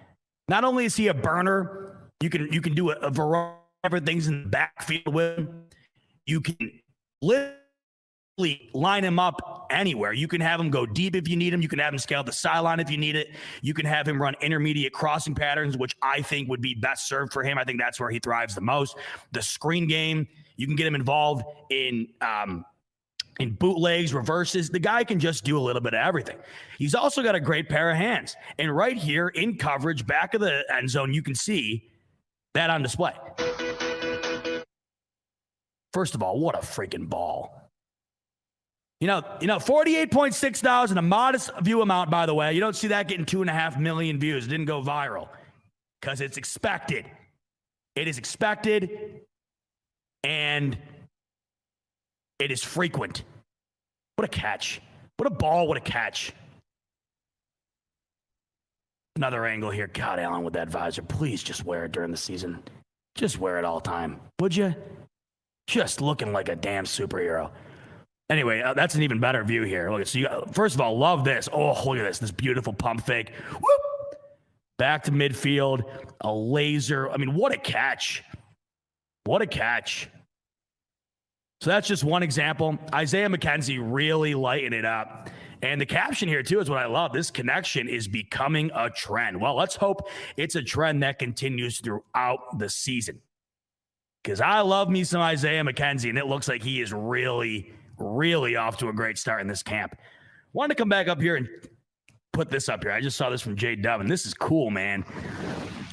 Not only is he a burner, you can do a variety of things in the backfield with him. You can literally line him up anywhere. You can have him go deep if you need him. You can have him scale the sideline if you need it. You can have him run intermediate crossing patterns, which I think would be best served for him. I think that's where he thrives the most. The screen game, you can get him involved in bootlegs, reverses. The guy can just do a little bit of everything. He's also got a great pair of hands. And right here in coverage, back of the end zone, you can see that on display. First of all, what a freaking ball. 48.6 a modest view amount, by the way. You don't see that getting 2.5 million views. It didn't go viral because it's expected. It is expected, and it is frequent. What a catch. What a ball. What a catch. Another angle here. God, Allen, with that visor. Please just wear it during the season. Just wear it all the time. Would you? Just looking like a damn superhero. Anyway, that's an even better view here. Look, so first of all, love this. Oh, look at this beautiful pump fake. Whoop! Back to midfield, a laser. I mean, what a catch. What a catch. So that's just one example. Isaiah McKenzie really lighting it up. And the caption here, too, is what I love. This connection is becoming a trend. Well, let's hope it's a trend that continues throughout the season. Because I love me some Isaiah McKenzie, and it looks like he is really, really off to a great start in this camp. Wanted to come back up here and put this up here. I just saw this from J-Dub, and this is cool, man.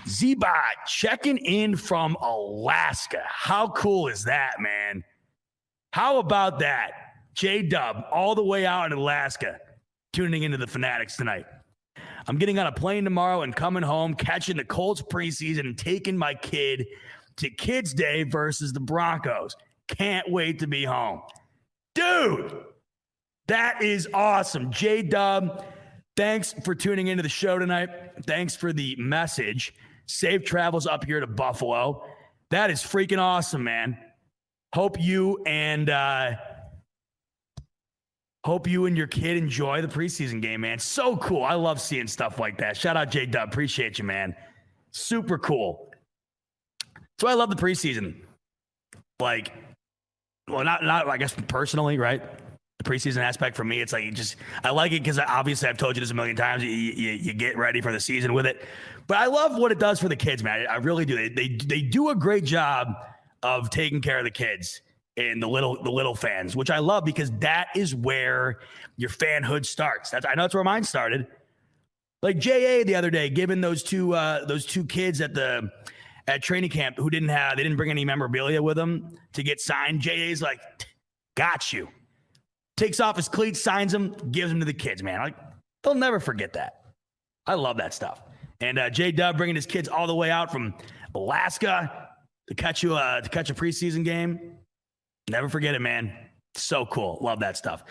Z-Bot checking in from Alaska. How cool is that, man? How about that? J-Dub all the way out in Alaska tuning into the Fanatics tonight. I'm getting on a plane tomorrow and coming home, catching the Colts preseason and taking my kid to Kids Day versus the Broncos. Can't wait to be home. Dude, that is awesome. J-Dub, thanks for tuning into the show tonight. Thanks for the message. Safe travels up here to Buffalo. That is freaking awesome, man. Hope you and your kid enjoy the preseason game, man. So cool. I love seeing stuff like that. Shout out J-Dub. Appreciate you, man. Super cool. So I love the preseason. Like, well, not I guess personally, right? The preseason aspect for me, it's like I like it because obviously I've told you this a million times. You get ready for the season with it, but I love what it does for the kids, man. I really do. They do a great job of taking care of the kids and the little fans, which I love because that is where your fanhood starts. I know that's where mine started. Like JA the other day, giving those two kids at training camp who they didn't bring any memorabilia with them to get signed. JA's like, got you. Takes off his cleats, signs them, gives them to the kids, man. Like, they'll never forget that. I love that stuff. And J-Dub bringing his kids all the way out from Alaska to catch a preseason game. Never forget it, man. So cool. Love that stuff.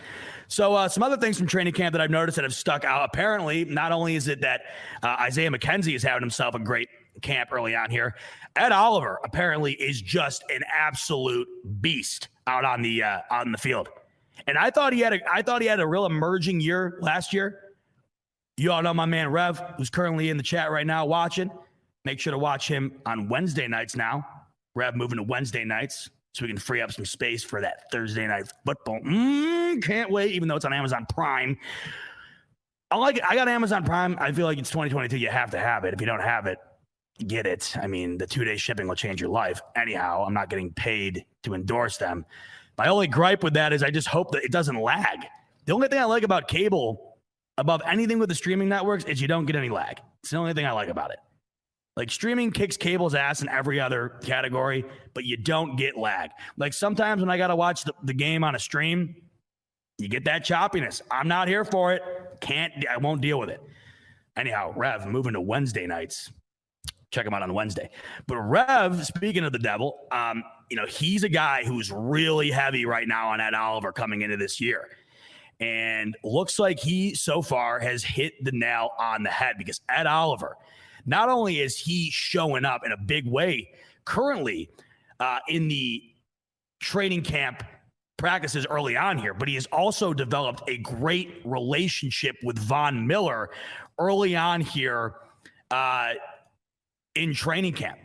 So some other things from training camp that I've noticed that have stuck out. Apparently, not only is it that Isaiah McKenzie is having himself a great camp early on here, Ed Oliver apparently is just an absolute beast out on the field. And I thought he had a real emerging year last year. You all know my man Rev, who's currently in the chat right now watching. Make sure to watch him on Wednesday nights now. Rev moving to Wednesday nights so we can free up some space for that Thursday night football. Can't wait, even though it's on Amazon Prime. I got Amazon Prime. I feel like it's 2022. You have to have it. If you don't have it, get it. I mean, the 2-day shipping will change your life. Anyhow, I'm not getting paid to endorse them. My only gripe with that is I just hope that it doesn't lag. The only thing I like about cable, above anything with the streaming networks, is you don't get any lag. It's the only thing I like about it. Like, streaming kicks cable's ass in every other category, but you don't get lag. Like, sometimes when I got to watch the game on a stream, you get that choppiness. I'm not here for it. I won't deal with it. Anyhow, Rev, moving to Wednesday nights. Check him out on Wednesday. But Rev, speaking of the devil, he's a guy who's really heavy right now on Ed Oliver coming into this year. And looks like he, so far, has hit the nail on the head, because Ed Oliver, not only is he showing up in a big way currently in the training camp practices early on here, but he has also developed a great relationship with Von Miller early on here in training camp.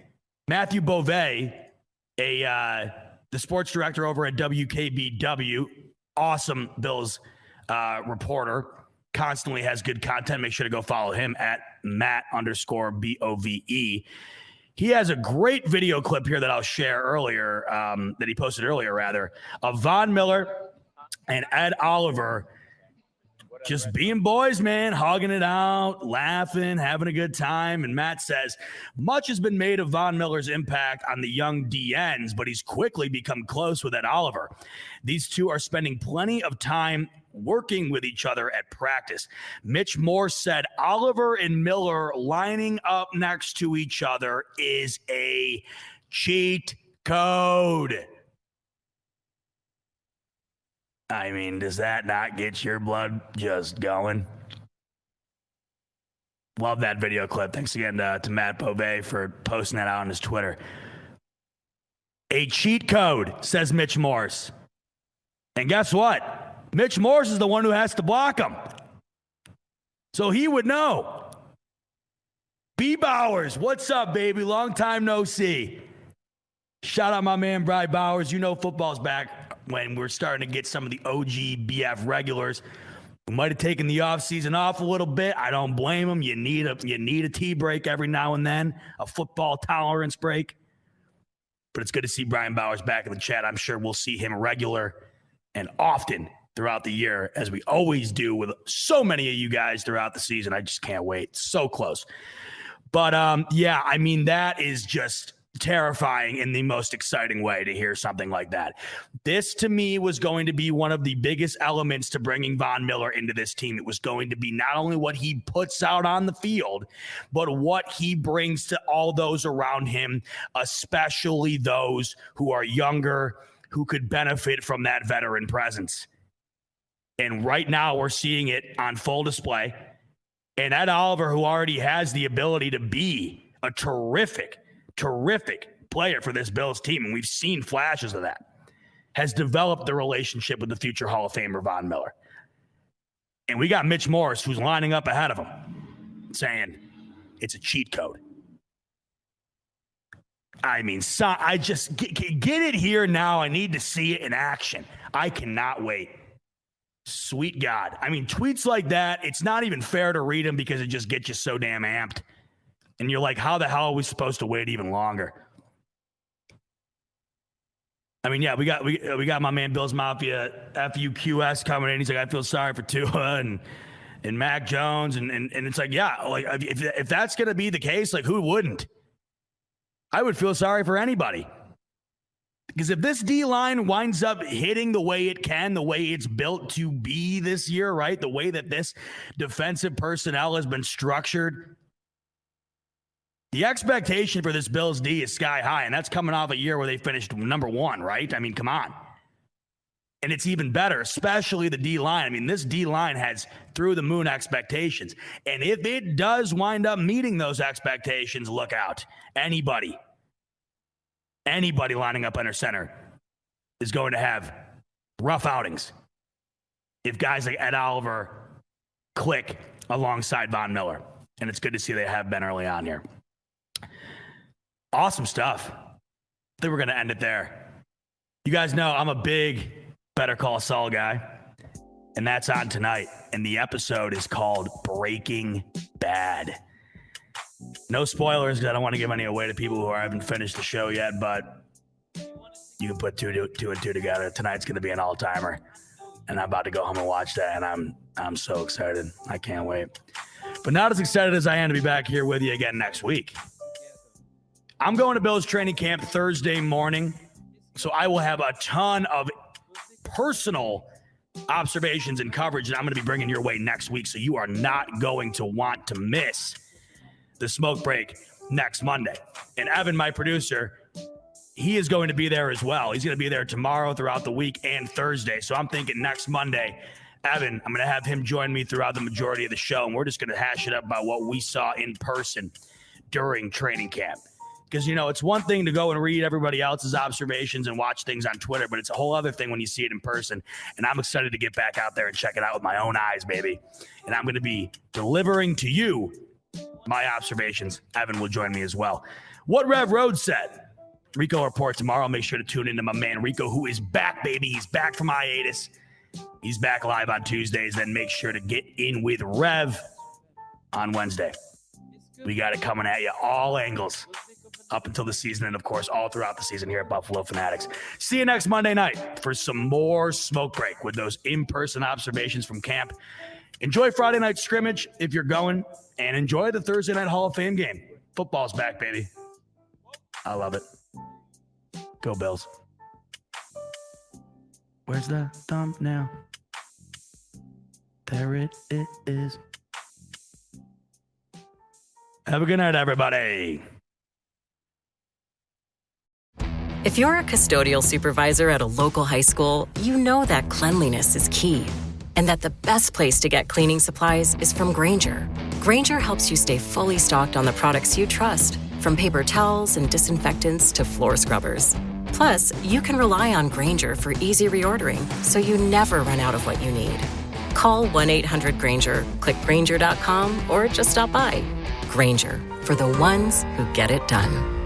Matthew Beauvais, the sports director over at WKBW, awesome Bills reporter, constantly has good content. Make sure to go follow him at Matt_BOVE. He has a great video clip here that I'll share earlier, that he posted earlier, of Von Miller and Ed Oliver just being boys, man, hogging it out, laughing, having a good time. And Matt says, much has been made of Von Miller's impact on the young DNs, but he's quickly become close with Ed Oliver. These two are spending plenty of time working with each other at practice. Mitch Morse said Oliver and Miller lining up next to each other is a cheat code. I mean, does that not get your blood just going? Love that video clip. Thanks again to Matt Beauvais for posting that out on his Twitter. A cheat code, says Mitch Morse. And guess what? Mitch Morse is the one who has to block him. So he would know. B. Bowers, what's up, baby? Long time no see. Shout out my man, Bry Bowers. You know football's back when we're starting to get some of the OG BF regulars who might have taken the offseason off a little bit. I don't blame them. You need a tea break every now and then, a football tolerance break. But it's good to see Brian Bowers back in the chat. I'm sure we'll see him regular and often throughout the year, as we always do with so many of you guys throughout the season. I just can't wait. So close. But yeah, I mean, that is just terrifying in the most exciting way to hear something like that. This, to me, was going to be one of the biggest elements to bringing Von Miller into this team. It was going to be not only what he puts out on the field, but what he brings to all those around him, especially those who are younger, who could benefit from that veteran presence. And right now we're seeing it on full display. And Ed Oliver, who already has the ability to be a terrific player for this Bills team, and we've seen flashes of that, has developed the relationship with the future Hall of Famer Von Miller. And we got Mitch Morse, who's lining up ahead of him, saying it's a cheat code. I mean, I just get it here now. I need to see it in action. I cannot wait. Sweet God. I mean, tweets like that, it's not even fair to read them because it just gets you so damn amped. And you're like, how the hell are we supposed to wait even longer? I mean, yeah, we got my man Bills Mafia FUQS coming in. He's like, I feel sorry for Tua and Mac Jones. And it's like, yeah, like if that's going to be the case, like who wouldn't? I would feel sorry for anybody. Because if this D-line winds up hitting the way it can, the way it's built to be this year, right? The way that this defensive personnel has been structured, the expectation for this Bills D is sky high, and that's coming off a year where they finished number 1, right? I mean, come on. And it's even better, especially the D-line. I mean, this D-line has through-the-moon expectations. And if it does wind up meeting those expectations, look out. Anybody lining up under center is going to have rough outings if guys like Ed Oliver click alongside Von Miller. And it's good to see they have been early on here. Awesome stuff. I think we're going to end it there. You guys know I'm a big Better Call Saul guy, and that's on tonight. And the episode is called Breaking Bad. No spoilers, because I don't want to give any away to people who haven't finished the show yet, but you can put two and two together. Tonight's going to be an all-timer, and I'm about to go home and watch that, and I'm so excited. I can't wait. But not as excited as I am to be back here with you again next week. I'm going to Bills training camp Thursday morning, so I will have a ton of personal observations and coverage that I'm going to be bringing your way next week, so you are not going to want to miss the smoke break next Monday. And Evan, my producer, he is going to be there as well. He's going to be there tomorrow, throughout the week, and Thursday. So I'm thinking next Monday, Evan, I'm going to have him join me throughout the majority of the show, and we're just going to hash it up about what we saw in person during training camp. Because, you know, it's one thing to go and read everybody else's observations and watch things on Twitter, but it's a whole other thing when you see it in person. And I'm excited to get back out there and check it out with my own eyes, baby. And I'm going to be delivering to you my observations. Evan will join me as well. What Rev Rhodes said. Rico report tomorrow. Make sure to tune into my man Rico, who is back, baby. He's back from hiatus. He's back live on Tuesdays. Then make sure to get in with Rev on Wednesday. We got it coming at you, all angles, up until the season, and of course, all throughout the season here at Buffalo Fanatics. See you next Monday night for some more smoke break with those in-person observations from camp. Enjoy Friday night scrimmage if you're going, and enjoy the Thursday night Hall of Fame game. Football's back, baby. I love it. Go Bills. Where's the thumbnail? There it is. Have a good night, everybody. If you're a custodial supervisor at a local high school, you know that cleanliness is key, and that the best place to get cleaning supplies is from Grainger. Grainger helps you stay fully stocked on the products you trust, from paper towels and disinfectants to floor scrubbers. Plus, you can rely on Grainger for easy reordering, so you never run out of what you need. Call 1-800-GRAINGER, click Grainger.com, or just stop by. Grainger, for the ones who get it done.